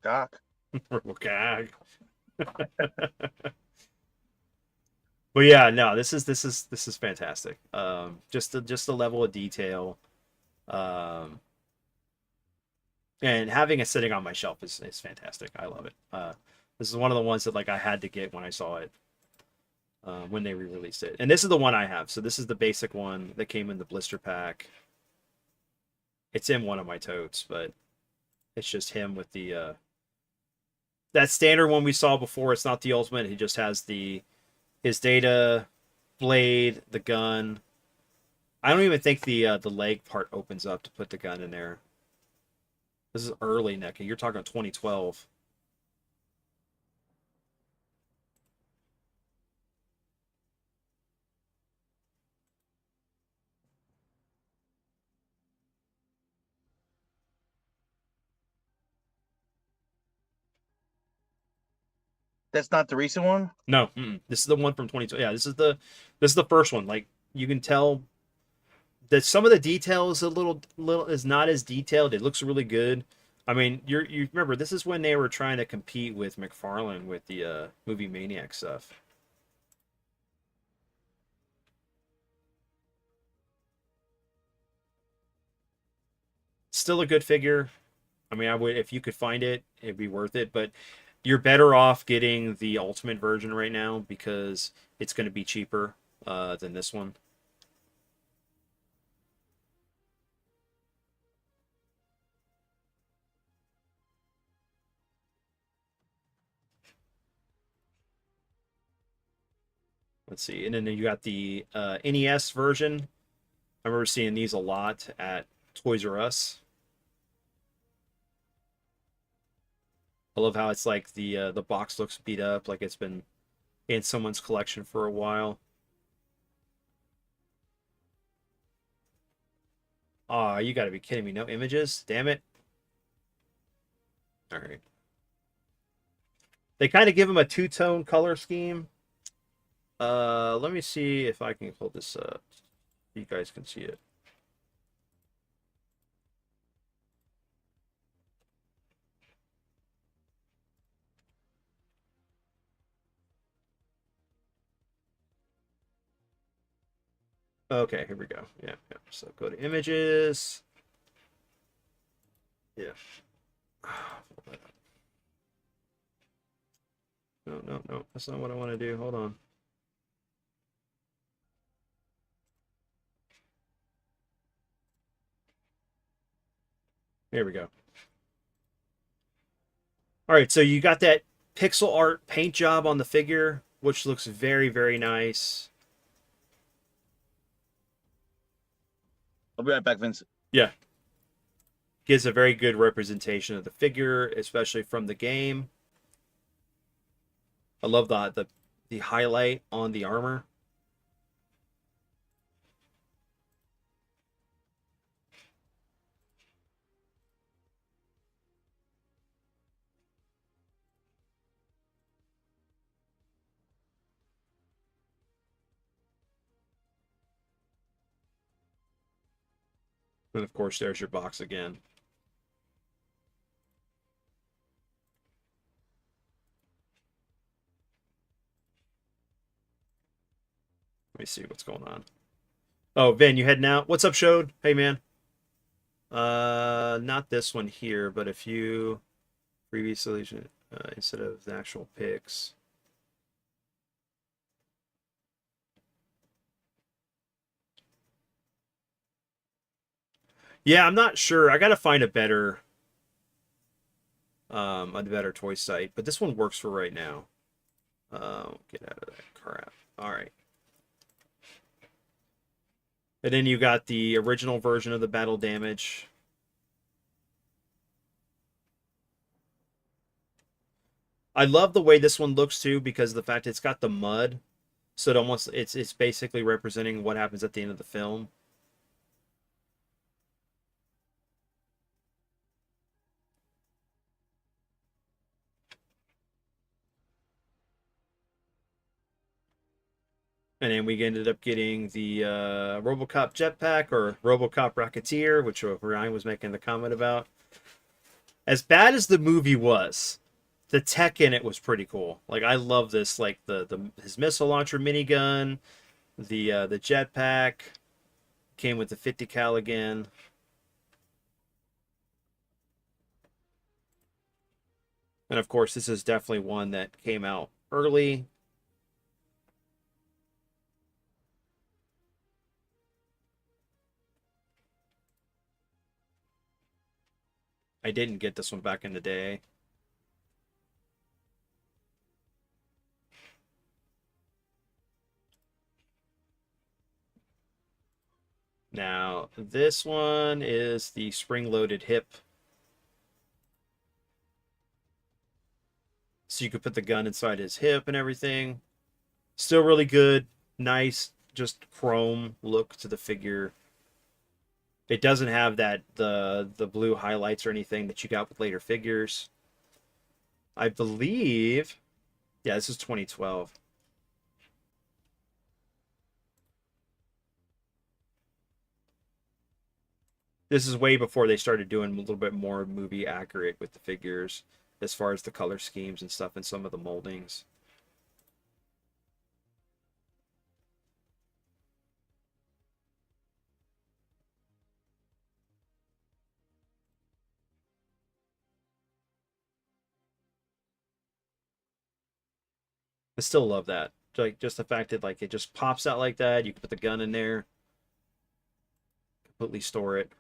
Doc. Okay. But yeah, no, this is fantastic. Just the level of detail, and having it sitting on my shelf is fantastic. I love it. This is one of the ones that like I had to get when I saw it when they re-released it, and this is the one I have. So this is the basic one that came in the blister pack. It's in one of my totes, but it's just him with the that standard one we saw before. It's not the ultimate. He just has his data blade, the gun. I don't even think the leg part opens up to put the gun in there. This is early NECA. You're talking 2012. That's not the recent one? No, this is the one from 2012. Yeah, this is the first one. Like you can tell that some of the detail is a little is not as detailed. It looks really good. I mean, you remember this is when they were trying to compete with McFarlane with the movie Maniac stuff. still a good figure. I mean, I would, if you could find it, it'd be worth it. But you're better off getting the ultimate version right now because it's going to be cheaper than this one. Let's see. And then you got the NES version. I remember seeing these a lot at Toys R Us. I love how it's like the box looks beat up, like it's been in someone's collection for a while. Aw, you gotta be kidding me. No images? Damn it. All right. They kind of give him a two-tone color scheme. Let me see if I can hold this up. You guys can see it. Okay, here we go. Yeah, yeah. So go to images. Yeah. No, no, no. That's not what I want to do. Hold on. Here we go. All right, so you got that pixel art paint job on the figure, which looks very, very nice. I'll be right back, Vince. Yeah. Gives a very good representation of the figure, especially from the game. I love the highlight on the armor. And of course, there's your box again. Let me see what's going on. Oh, Vin, you heading out? What's up, Shode? Hey, man. Not this one here, but a few previously instead of the actual pics. Yeah, I'm not sure. I gotta find a better toy site, but this one works for right now. Get out of that crap. All right. And then you got the original version of the battle damage. I love the way this one looks too because of the fact it's got the mud, so it almost it's basically representing what happens at the end of the film. And then we ended up getting the RoboCop jetpack or RoboCop Rocketeer, which Ryan was making the comment about. As bad as the movie was, the tech in it was pretty cool. Like I love this, like the his missile launcher minigun, the jetpack came with the 50 cal again. And of course, this is definitely one that came out early. I didn't get this one back in the day. Now, this one is the spring-loaded hip. So you could put the gun inside his hip and everything. Still really good. Nice, just chrome look to the figure. It doesn't have that the blue highlights or anything that you got with later figures. I believe, yeah, this is 2012. This is way before they started doing a little bit more movie accurate with the figures as far as the color schemes and stuff and some of the moldings. I still love that. Like just the fact that like it just pops out like that. You can put the gun in there, completely store it.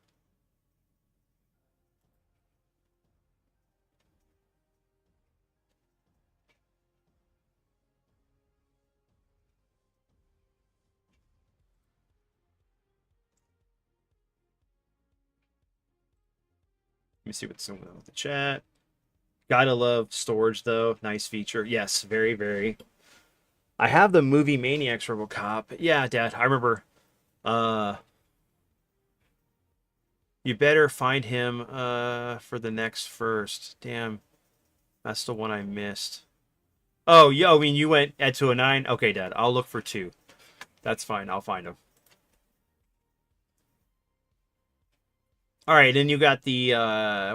Let me see what's going on with the chat. Gotta love storage though. Nice feature. Yes, very, very. I have the movie Maniacs RoboCop. Yeah, Dad. I remember. Uh, you better find him for the next first. Damn, that's the one I missed. Oh, yo, I mean you went at 209. Okay, Dad. I'll look for two. That's fine. I'll find him. All right, then you got the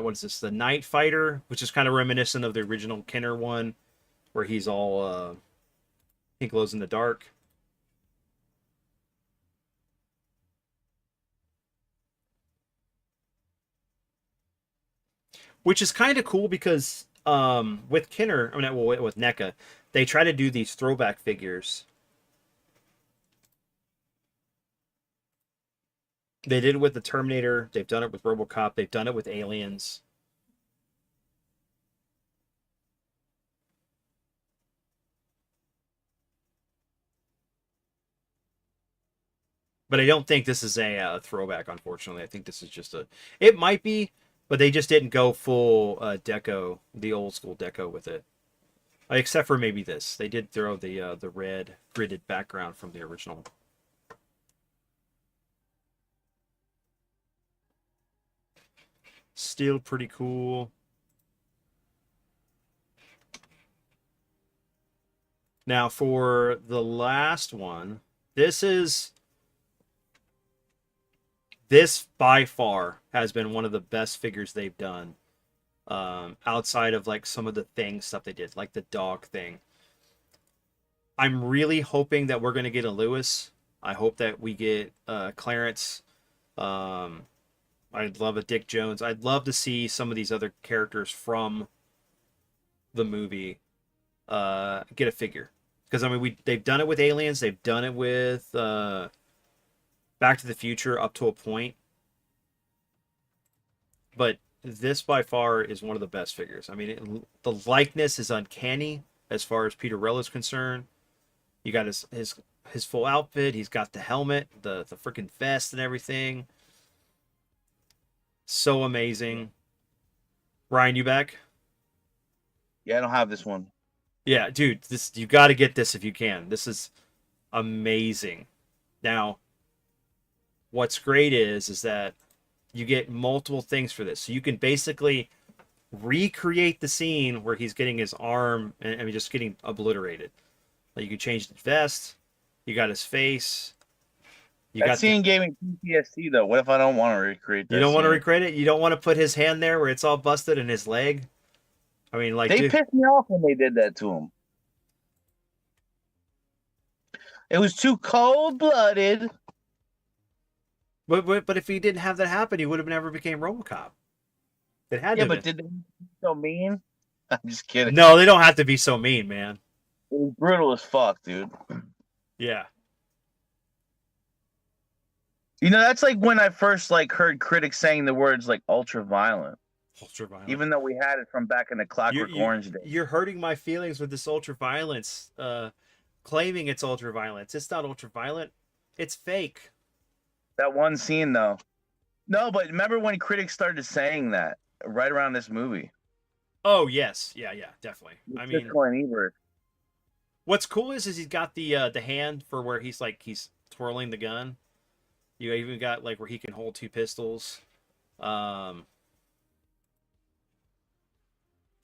what is this? The Night Fighter, which is kind of reminiscent of the original Kenner one, where he's all he glows in the dark. Which is kind of cool because with Kenner, I mean, well, with NECA, they try to do these throwback figures. They did it with the Terminator. They've done it with RoboCop. They've done it with Aliens. But I don't think this is a throwback, unfortunately. I think this is just a. It might be, but they just didn't go full deco, the old school deco with it. Except for maybe this. They did throw the red gridded background from the original. Still pretty cool. Now for the last one, this by far has been one of the best figures they've done. Outside of like some of the thing stuff they did, like the dog thing. I'm really hoping that we're gonna get a Lewis. I hope that we get Clarence. Um, I'd love a Dick Jones. I'd love to see some of these other characters from the movie get a figure. Because I mean, they've done it with Aliens. They've done it with Back to the Future up to a point. But this by far is one of the best figures. I mean, the likeness is uncanny as far as Peter Rell is concerned. You got his full outfit. He's got the helmet, the freaking vest, and everything. So amazing. Ryan, you back? Yeah, I don't have this one. Yeah, dude, this you got to get this if you can. This is amazing. Now, what's great is that you get multiple things for this. So you can basically recreate the scene where he's getting his arm and I mean just getting obliterated. Like you can change the vest. You got his face. You That got the, scene gave me PTSD though. What if I don't want to recreate you that don't want to scene? recreate it. You don't want to put his hand there where it's all busted and his leg. I mean, like, They dude, pissed me off when they did that to him. It was too cold blooded. but if he didn't have that happen, he would have never became RoboCop. It had to Yeah, have but been. did they be so mean? I'm just kidding. No, they don't have to be so mean, man. It was brutal as fuck, dude. Yeah. You know, that's like when I first like heard critics saying the words like ultra violent, Ultra violent. even though we had it from back in the You Clockwork you Orange days. you're hurting my feelings with this ultra violence. Claiming it's ultra violence. It's not ultra violent. It's fake. That one scene though. No, but remember when critics started saying that right around this movie? Oh yes, yeah, yeah, definitely. I mean, Siskel and Ebert. what's cool is he's got the hand for where he's twirling the gun. You even got like where he can hold two pistols. Um,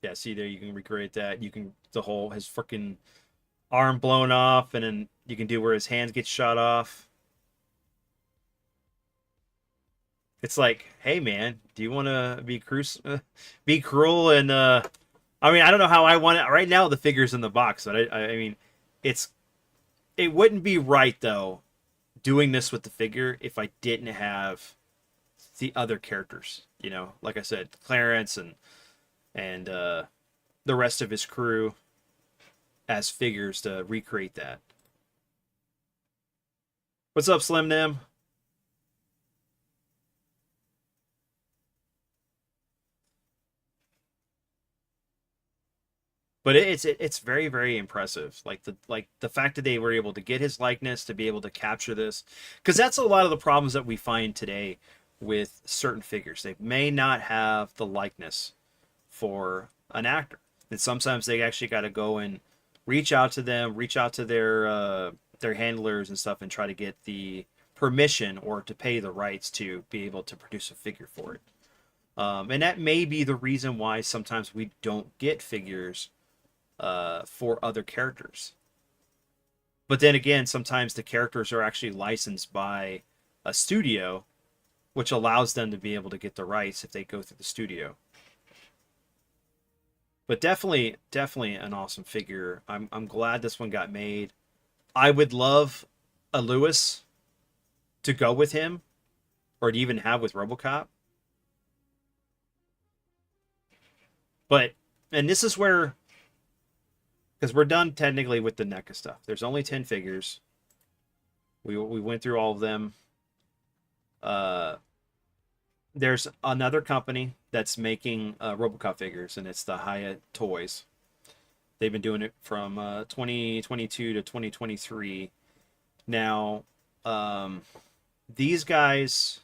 yeah, see there you can recreate that. You can the whole his freaking arm blown off, and then you can do where his hands get shot off. It's like, hey man, do you want to be cruel and I mean, I don't know how I want it right now. The figure's in the box, but I mean, it's it wouldn't be right though doing this with the figure if I didn't have the other characters. You know, like I said, Clarence and the rest of his crew. as figures to recreate that. What's up, Slim Nim? But it's very very impressive. Like the fact that they were able to get his likeness to be able to capture this, because that's a lot of the problems that we find today with certain figures. They may not have the likeness for an actor, and sometimes they actually got to go and reach out to them, reach out to their handlers and stuff, and try to get the permission or to pay the rights to be able to produce a figure for it. And that may be the reason why sometimes we don't get figures for other characters. But then again, sometimes the characters are actually licensed by a studio, which allows them to be able to get the rights if they go through the studio. But definitely, definitely an awesome figure. I'm glad this one got made. I would love a Lewis to go with him, or to even have with RoboCop. But and this is where, because we're done technically with the NECA stuff. There's only 10 figures. We went through all of them. Uh, there's another company that's making RoboCop figures, and it's the Hyatt Toys. They've been doing it from 2022 to 2023. Now, these guys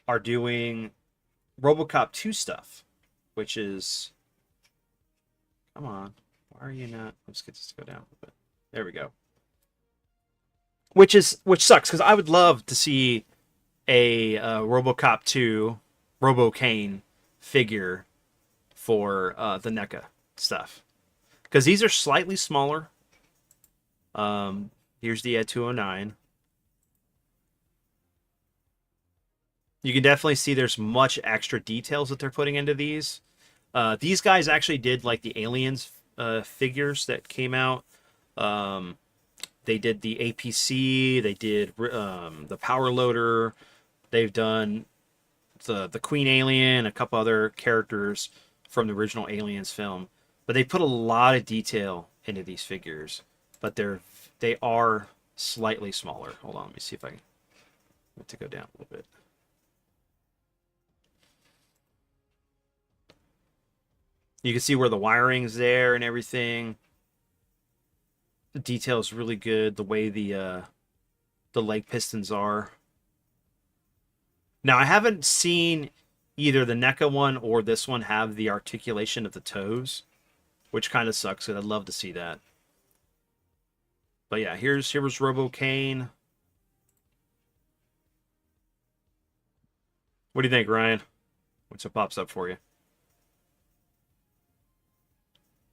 are doing RoboCop 2 stuff, which is... Come on. Why are you not... Let's get this to go down a little bit. There we go. Which sucks, because I would love to see a RoboCop 2 RoboCane figure for the NECA stuff. Because these are slightly smaller. Here's the 209. You can definitely see there's much extra details that they're putting into these. These guys actually did like the Aliens figures that came out. They did the APC. They did the Power Loader. They've done the Queen Alien, a couple other characters from the original Aliens film. But they put a lot of detail into these figures. But they are slightly smaller. Hold on, let me see if I can get to go down a little bit. You can see where the wiring's there and everything. The detail is really good. The way the leg pistons are. Now, I haven't seen either the NECA one or this one have the articulation of the toes, which kind of sucks, because I'd love to see that. But yeah, here was RoboCane. What do you think, Ryan? What's it pops up for you?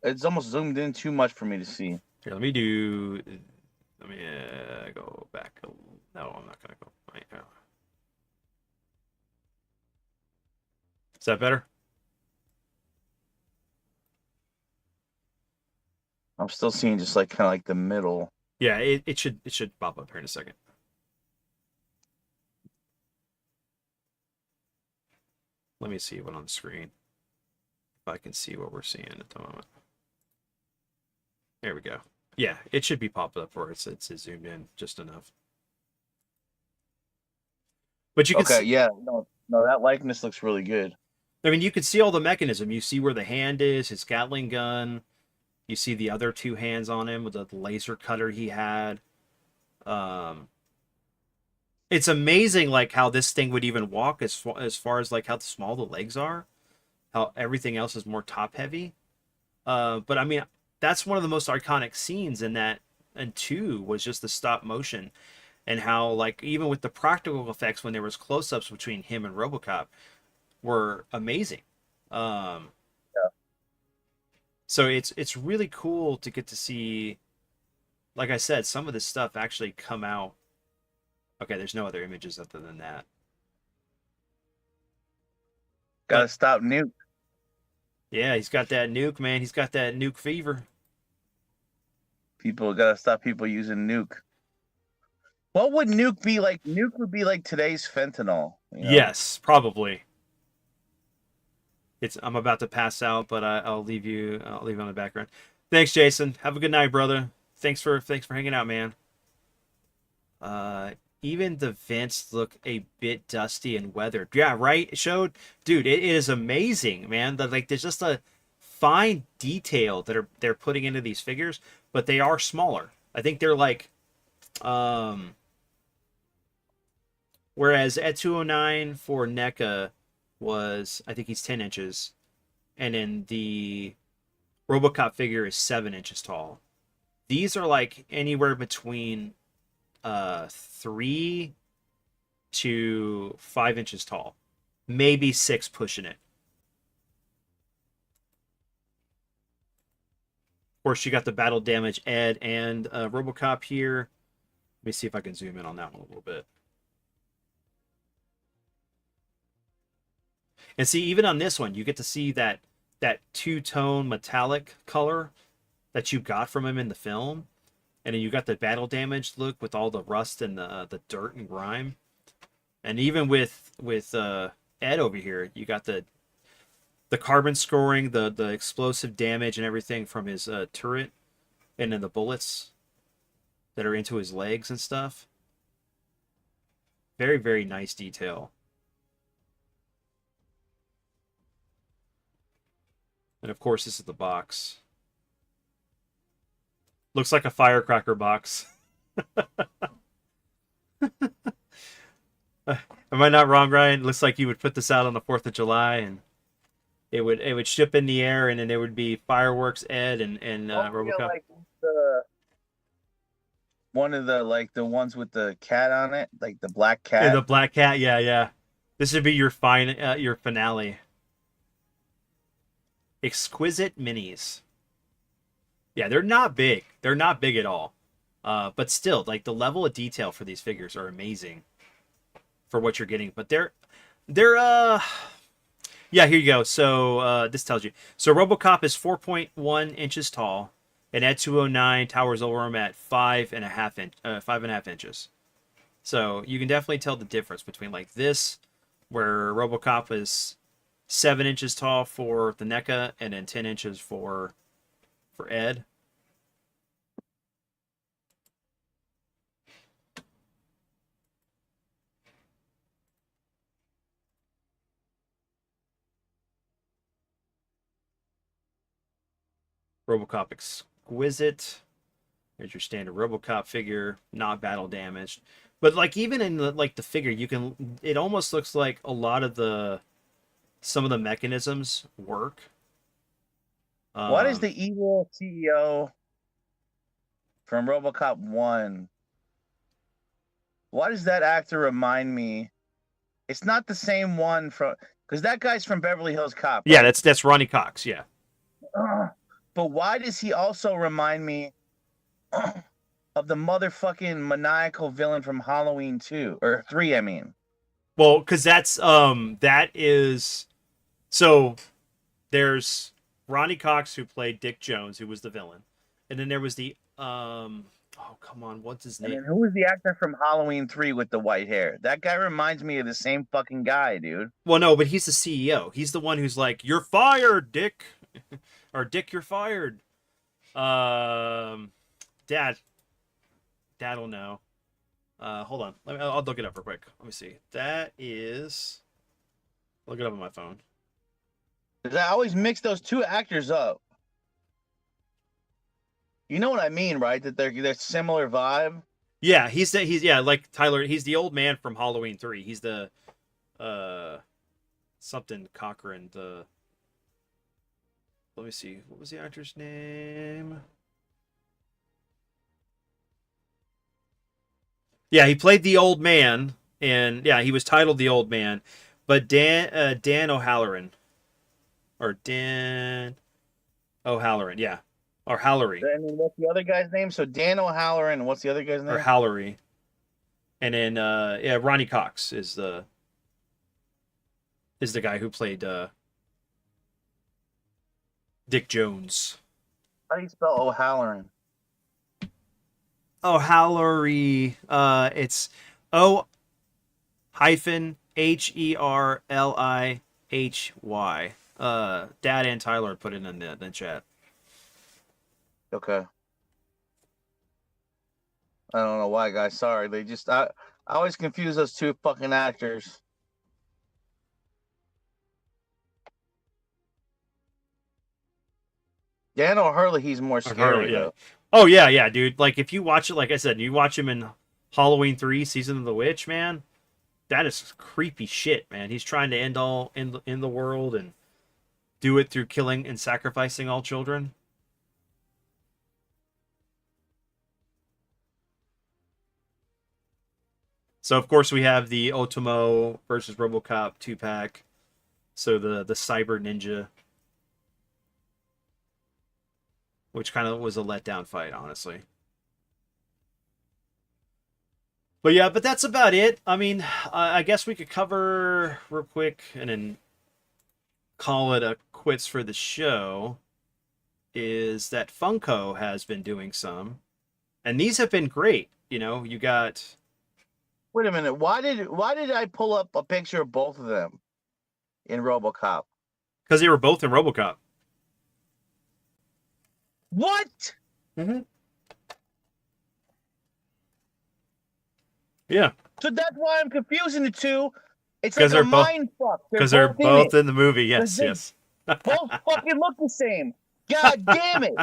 It's almost zoomed in too much for me to see. Here, let me do... Let me go back. No, I'm not going to go right now. Is that better? I'm still seeing just like kind of like the middle. Yeah, it should pop up here in a second. Let me see what on the screen. If I can see what we're seeing at the moment. There we go. Yeah, it should be popped up where it's zoomed in just enough. But you can Okay, see, yeah, no, that likeness looks really good. I mean, you can see all the mechanism. You see where the hand is, his Gatling gun. You see the other two hands on him with the laser cutter he had. It's amazing, like, how this thing would even walk as far as like how small the legs are. How everything else is more top heavy. But I mean, that's one of the most iconic scenes in that, and 2 was just the stop motion, and how, like, even with the practical effects when there was close-ups between him and RoboCop were amazing. Um, Yeah. so it's really cool to get to see, like I said, some of this stuff actually come out. Okay, there's no other images other than that. Gotta But stop Nuke. yeah, he's got that nuke, man. He's got that nuke fever. People gotta stop people using Nuke. What would Nuke be like? Nuke would be like today's fentanyl. Yes, probably. I'm about to pass out, but I'll leave you. I'll leave you on the background. Thanks, Jason. Have a good night, brother. Thanks for hanging out, man. Uh, Even the vents look a bit dusty and weathered. Yeah, right. It showed, dude. It is amazing, man. That like there's just a fine detail that they're putting into these figures, but they are smaller. I think they're like, um, whereas at 209 for NECA was, I think he's 10 inches, and then the RoboCop figure is 7 inches tall. These are like anywhere between 3 to 5 inches tall, maybe 6 pushing it. Of course, you got the battle damage Ed and RoboCop here. Let me see if I can zoom in on that one a little bit. And see, even on this one, you get to see that two-tone metallic color that you got from him in the film, and then you got the battle damage look with all the rust and the dirt and grime. And even with Ed over here, you got the carbon scoring, the explosive damage and everything from his turret, and then the bullets that are into his legs and stuff. Very, very nice detail. And of course, this is the box. Looks like a firecracker box. Am I not wrong, Ryan? Looks like you would put this out on the 4th of July, and it would ship in the air, and then there would be fireworks, Ed and RoboCop. Like one of the like the ones with the cat on it, like the black cat. Yeah, the black cat. Yeah, yeah. This would be your your finale. Exquisite minis. Yeah, they're not big. They're not big at all. But still, like the level of detail for these figures are amazing for what you're getting. But they're yeah, here you go. So this tells you. So RoboCop is 4.1 inches tall, and at 209 towers over him at 5.5 inches. So you can definitely tell the difference between like this, where RoboCop is 7 inches tall for the NECA, and then 10 inches for Ed. RoboCop Exquisite. There's your standard RoboCop figure, not battle damaged. But like even in the figure, you can it almost looks like a lot of some of the mechanisms work. What is the evil CEO from RoboCop 1? Why does that actor remind me? It's not the same one from because that guy's from Beverly Hills Cop. Right? Yeah, that's Ronnie Cox. Yeah. But why does he also remind me of the motherfucking maniacal villain from Halloween 2 or 3? I mean, well, because that is so. There's Ronnie Cox, who played Dick Jones, who was the villain, and then there was the oh come on, what's his name? And who was the actor from Halloween 3 with the white hair? That guy reminds me of the same fucking guy, dude. Well, no, but he's the CEO. He's the one who's like, "You're fired, Dick," or "Dick, you're fired." Dad'll know. Hold on, I'll look it up real quick. Let me see. That is, look it up on my phone. I always mix those two actors up. You know what I mean, right? That they're similar vibe. Yeah, he's like Tyler. He's the old man from Halloween 3. He's the something Cochran. Let me see. What was the actor's name? Yeah, he played the old man, and yeah, he was titled the old man. But Dan O'Halloran, or Dan O'Halloran, yeah, or Hallery. And then what's the other guy's name? So Dan O'Halloran. What's the other guy's name? Or Hallery. And then yeah, Ronnie Cox is the guy who played Dick Jones. How do you spell O'Halloran? Oh, Hallery. It's O-Herlihy. Dad and Tyler put it in the chat. Okay. I don't know why, guys. Sorry. I always confuse those two fucking actors. Dan O'Hurley, he's more scary, Harley, yeah. though. Oh yeah, yeah, dude. Like if you watch it, like I said, you watch him in Halloween 3, Season of the Witch, man. That is creepy shit, man. He's trying to end all in the world and do it through killing and sacrificing all children. So of course we have the Otomo versus RoboCop 2-pack. So the Cyber Ninja, which kind of was a letdown fight, honestly. But yeah, but that's about it. I mean, I guess we could cover real quick and then call it a quits for the show. Is that Funko has been doing some, and these have been great. You know, you got. Wait a minute. Why did I pull up a picture of both of them in RoboCop? Because they were both in RoboCop. What? Mm-hmm. Yeah. So that's why I'm confusing the two. It's like They're a mind fuck. Because they're both in the movie. Yes, yes. Both fucking look the same. God damn it.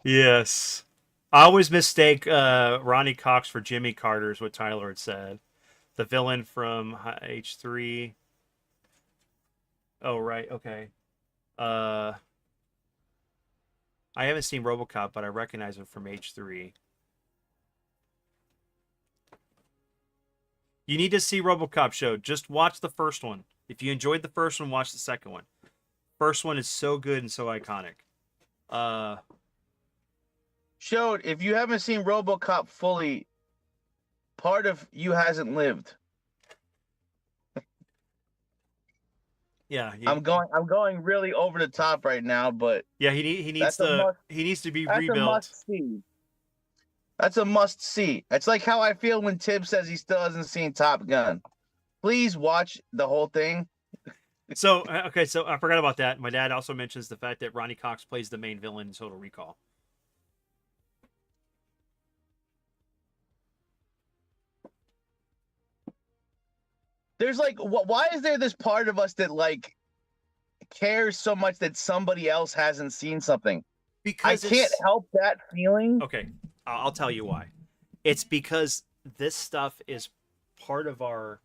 Yes. I always mistake Ronnie Cox for Jimmy Carter, is what Tyler had said. The villain from H3. Oh, right. Okay. I haven't seen RoboCop, but I recognize him from H3. You need to see RoboCop show. Just watch the first one. If you enjoyed the first one, watch the second one. First one is so good and so iconic. Showed, if you haven't seen RoboCop fully, part of you hasn't lived. Yeah, I'm going really over the top right now, but yeah, he needs to be rebuilt. A must see. That's a must see. It's like how I feel when Tibb says he still hasn't seen Top Gun. Please watch the whole thing. So okay, so I forgot about that. My dad also mentions the fact that Ronnie Cox plays the main villain in Total Recall. There's like, why is there this part of us that like cares so much that somebody else hasn't seen something? Because I can't help that feeling. Okay, I'll tell you why. It's because this stuff is part of our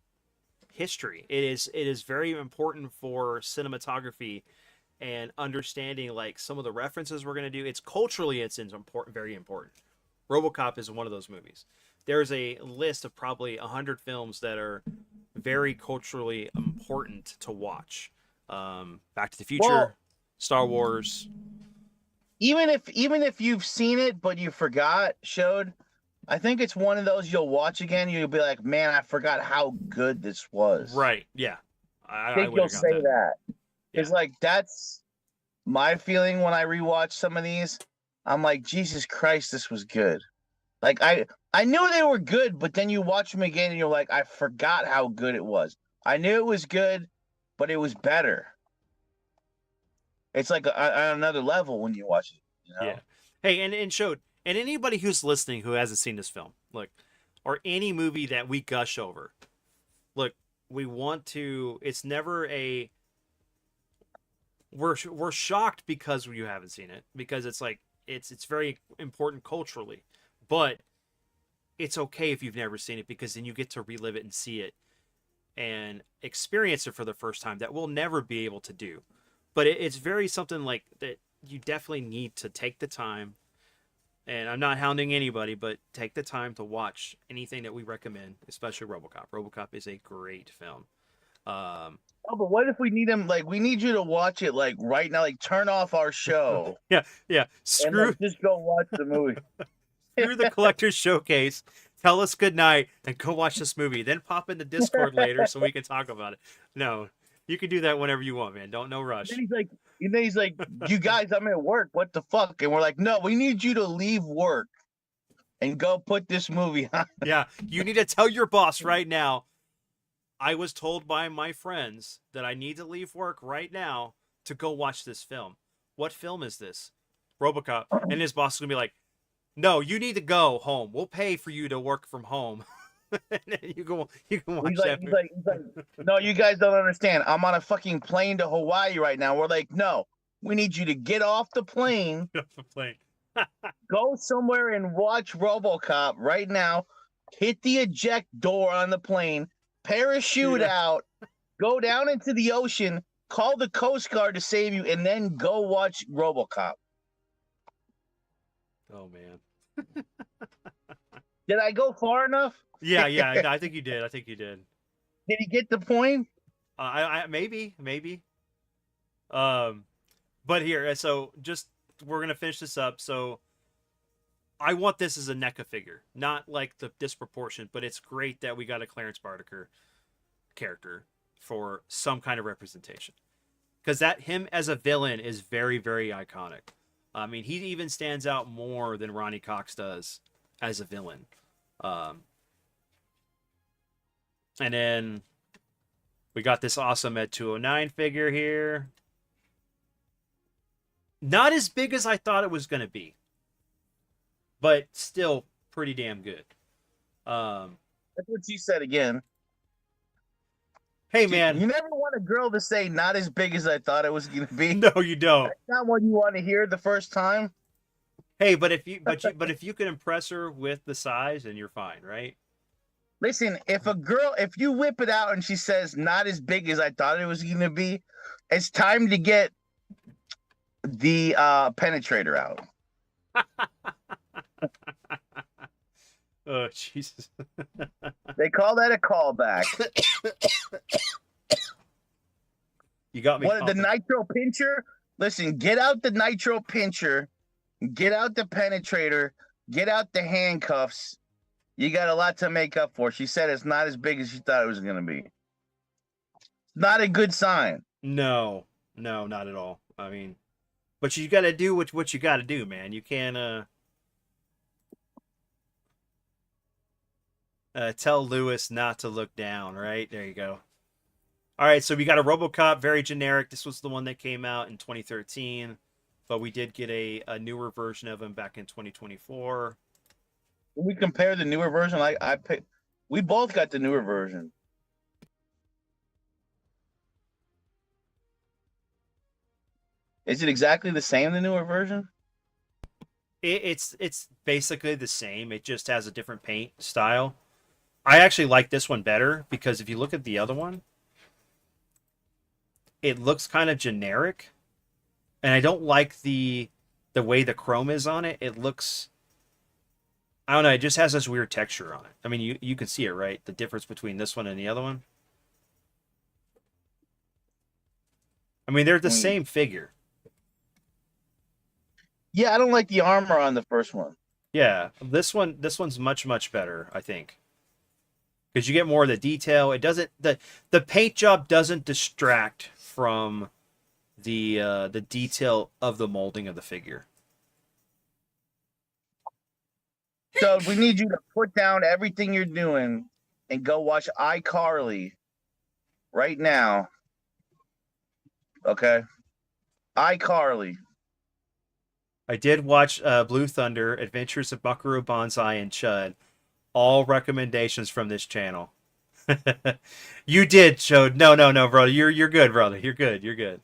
history. It is very important for cinematography and understanding like some of the references we're going to do. It's culturally it's important, very important. RoboCop is one of those movies. There's a list of probably 100 films that are very culturally important to watch. Back to the Future, well, Star Wars. Even if you've seen it but you forgot, showed, I think it's one of those you'll watch again. You'll be like, man, I forgot how good this was. Right? Yeah, I think you'll say that. It's like that's my feeling when I rewatch some of these. I'm like, Jesus Christ, this was good. Like I knew they were good, but then you watch them again and you're like, I forgot how good it was. I knew it was good, but it was better. It's like on another level when you watch it. You know? Yeah. Hey, and showed, and anybody who's listening who hasn't seen this film, look, or any movie that we gush over, look, we want to. It's never a. We're shocked because you haven't seen it, because it's like it's very important culturally, but it's okay if you've never seen it, because then you get to relive it and see it and experience it for the first time that we'll never be able to do. But it's very something like that you definitely need to take the time, and I'm not hounding anybody, but take the time to watch anything that we recommend, especially RoboCop. RoboCop is a great film. Oh, but what if we need them? Like, we need you to watch it like right now. Like, turn off our show. yeah. Screw. And, just go watch the movie. Screw the Collector's Showcase. Tell us good night and go watch this movie. Then pop in the Discord later so we can talk about it. No, you can do that whenever you want, man. No rush. And he's like, you guys, I'm at work. What the fuck? And we're like, no, we need you to leave work and go put this movie on. Yeah, you need to tell your boss right now, I was told by my friends that I need to leave work right now to go watch this film. What film is this? RoboCop. And his boss is gonna be like, "No, you need to go home. We'll pay for you to work from home." And then you can watch that movie. He's like, no, you guys don't understand. I'm on a fucking plane to Hawaii right now. We're like, no, we need you to get off the plane, plane. go somewhere and watch RoboCop right now. Hit the eject door on the plane, parachute out, go down into the ocean, call the Coast Guard to save you, and then go watch RoboCop. Oh man. Did I go far enough? Yeah, I think you did. I think you did. Did he get the point? I maybe. But here, so just we're gonna finish this up. So I want this as a NECA figure, not like the disproportion, but it's great that we got a Clarence Bardaker character for some kind of representation, because that him as a villain is very, very iconic. I mean, he even stands out more than Ronnie Cox does as a villain. And then we got this awesome Ed 209 figure here. Not as big as I thought it was going to be, but still pretty damn good. That's what you said again. Hey, man. You never want a girl to say not as big as I thought it was going to be. No, you don't. That's not what you want to hear the first time. Hey, but if you can impress her with the size, then you're fine, right? Listen, if you whip it out and she says not as big as I thought it was going to be, it's time to get the penetrator out. Oh, Jesus. They call that a callback. You got me. What, the nitro pincher? Listen, get out the nitro pincher, get out the penetrator, get out the handcuffs. You got a lot to make up for. She said it's not as big as she thought it was going to be. Not a good sign. No, not at all. I mean, but you got to do what you got to do, man. You can't tell Lewis not to look down, right? There you go. All right, so we got a RoboCop, very generic. This was the one that came out in 2013, but we did get a newer version of him back in 2024. When we compare the newer version, we both got the newer version. Is it exactly the same, the newer version? It's basically the same. It just has a different paint style. I actually like this one better because if you look at the other one, it looks kind of generic, and I don't like the way the chrome is on it. It looks, I don't know, it just has this weird texture on it. I mean, you can see it, right? The difference between this one and the other one. I mean, they're the same figure. Yeah, I don't like the armor on the first one. Yeah, this one's much better, I think. Because you get more of the detail. It doesn't, the paint job doesn't distract from the detail of the molding of the figure. So we need you to put down everything you're doing and go watch iCarly right now. Okay? iCarly. I did watch Blue Thunder, Adventures of Buckaroo Banzai, and Chud. All recommendations from this channel. You did, Chud. No, brother. You're good, brother. You're good.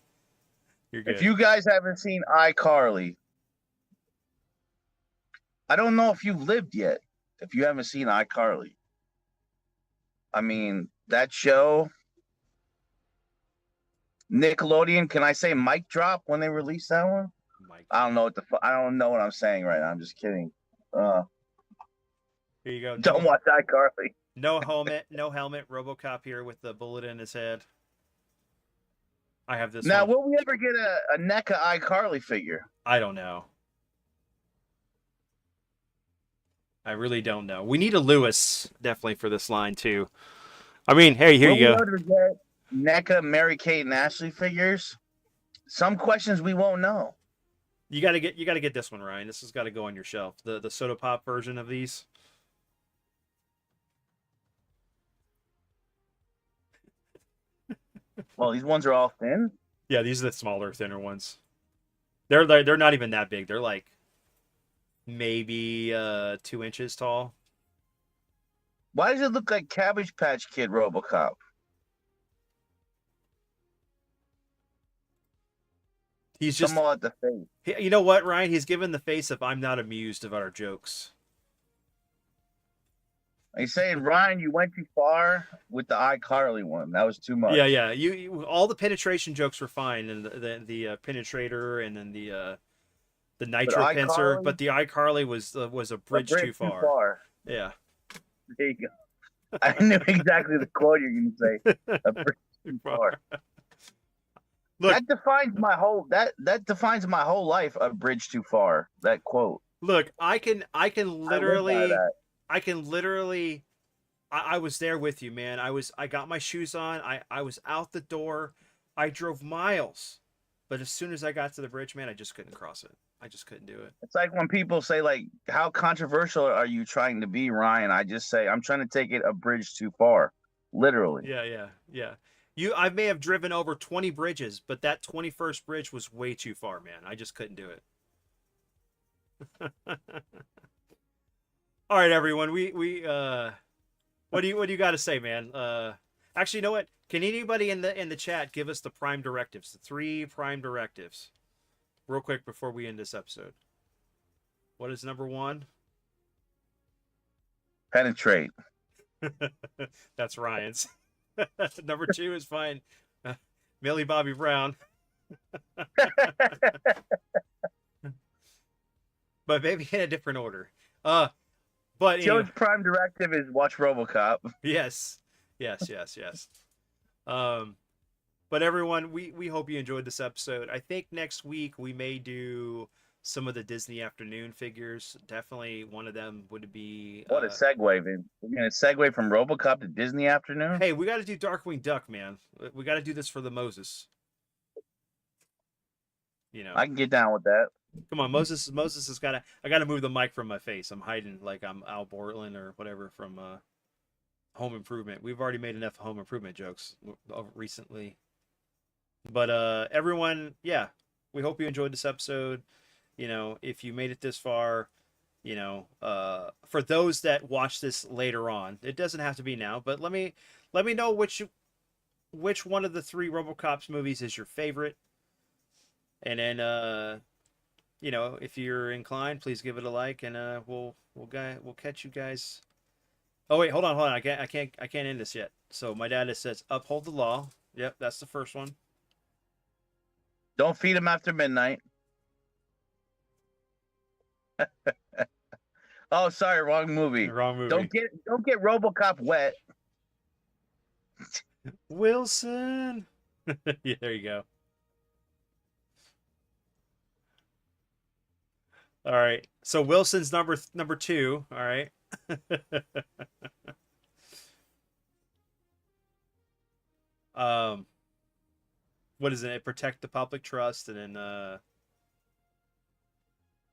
If you guys haven't seen iCarly, I don't know if you've lived yet. If you haven't seen iCarly, I mean that show. Nickelodeon. Can I say mic drop when they released that one? I don't know I don't know what I'm saying right now. I'm just kidding. Here you go. Don't watch iCarly. No helmet. RoboCop here with the bullet in his head. I have this. Now, one. will we ever get a NECA iCarly figure? I don't know. I really don't know. We need a Lewis definitely for this line too. I mean, hey, here you go. Will we ever get NECA Mary-Kate and Ashley figures? Some questions we won't know. You gotta get this one, Ryan. This has got to go on your shelf. The soda pop version of these. Well, these ones are all thin. Yeah, these are the smaller, thinner ones. They're not even that big. They're like maybe 2 inches tall. Why does it look like Cabbage Patch Kid RoboCop? He's Come just, on at the face. you know what, Ryan? He's given the face of I'm not amused about our jokes. He's saying, Ryan, you went too far with the iCarly one. That was too Yeah, much. yeah. You all the penetration jokes were fine, and the penetrator, and then the But nitro pincer, iCarly, but the iCarly was a a bridge bridge too too far. far. Yeah. There you go. I knew exactly the quote you're going to say. A bridge Too too far. far. Look, That defines my whole life. A bridge too far. That quote. look. I can I live by literally, that. I can literally. I was there with you, man. I got my shoes on. I was out the door. I drove miles, but as soon as I got to the bridge, man, I just couldn't cross it. I just couldn't do it. It's like when people say, like, how controversial are you trying to be, Ryan? I just say, I'm trying to take it a bridge too far. Literally. Yeah, yeah, yeah. I may have driven over 20 bridges, but that 21st bridge was way too far, man. I just couldn't do it. All right, everyone. What do you got to say, man? Actually, you know what? Can anybody in the chat give us the prime directives, the 3 prime directives, real quick before we end this episode? What is number 1? Penetrate. That's Ryan's. Number 2 is fine. Millie Bobby Brown. But maybe in a different order. But Joe's anyway, prime directive is watch RoboCop. yes. But everyone, we hope you enjoyed this episode. I think next week we may do some of the Disney Afternoon figures. Definitely one of them would be. What a segue, Vin. We're going to segue from RoboCop to Disney Afternoon. Hey, we got to do Darkwing Duck, man. We got to do this for the Moses. You know, I can get down with that. come on, Moses has got to. I got to move the mic from my face. I'm hiding like I'm Al Borland or whatever from Home Improvement. We've already made enough Home Improvement jokes recently. But everyone, yeah, we hope you enjoyed this episode. You know, if you made it this far, you know, for those that watch this later on, it doesn't have to be now, but let me know which one of the 3 RoboCops movies is your favorite. And then you know, if you're inclined, please give it a like, and we'll catch you guys. Oh wait, hold on. I can't end this yet. So my dad says uphold the law. Yep, that's the first one. Don't feed him after midnight. Oh, sorry, wrong movie. Wrong movie. Don't get RoboCop wet. Wilson. Yeah, there you go. All right. So Wilson's number 2. All right. What is it? Protect the public trust, and then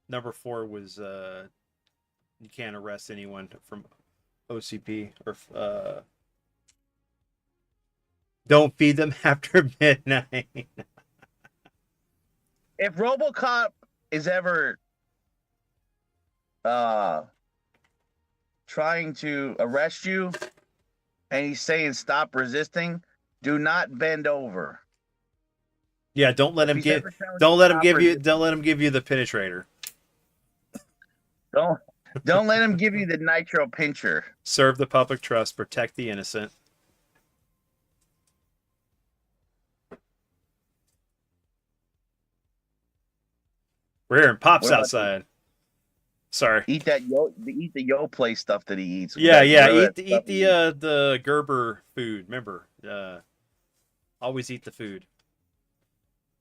number 4 was you can't arrest anyone from OCP or don't feed them after midnight. If RoboCop is ever trying to arrest you and he's saying stop resisting, do not bend over. Yeah, don't let him give you the penetrator. Don't let him give you the nitro pincher. Serve the public trust, protect the innocent. We're hearing pops outside. Sorry. Eat the Yo Play stuff that he eats. Yeah. Eat the Gerber food. Remember, always eat the food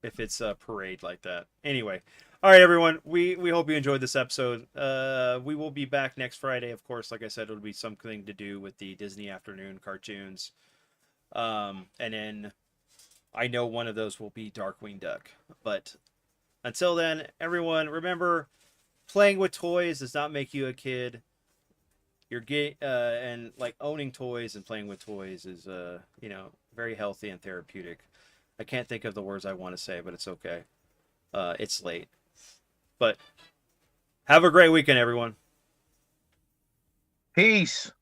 if it's a parade like that. Anyway, all right, everyone. We hope you enjoyed this episode. We will be back next Friday, of course. Like I said, it'll be something to do with the Disney Afternoon cartoons. And then I know one of those will be Darkwing Duck. But until then, everyone, remember, playing with toys does not make you a kid. You're gay, and like owning toys and playing with toys is very healthy and therapeutic. I can't think of the words I want to say, but it's okay. It's late. But have a great weekend, everyone. Peace.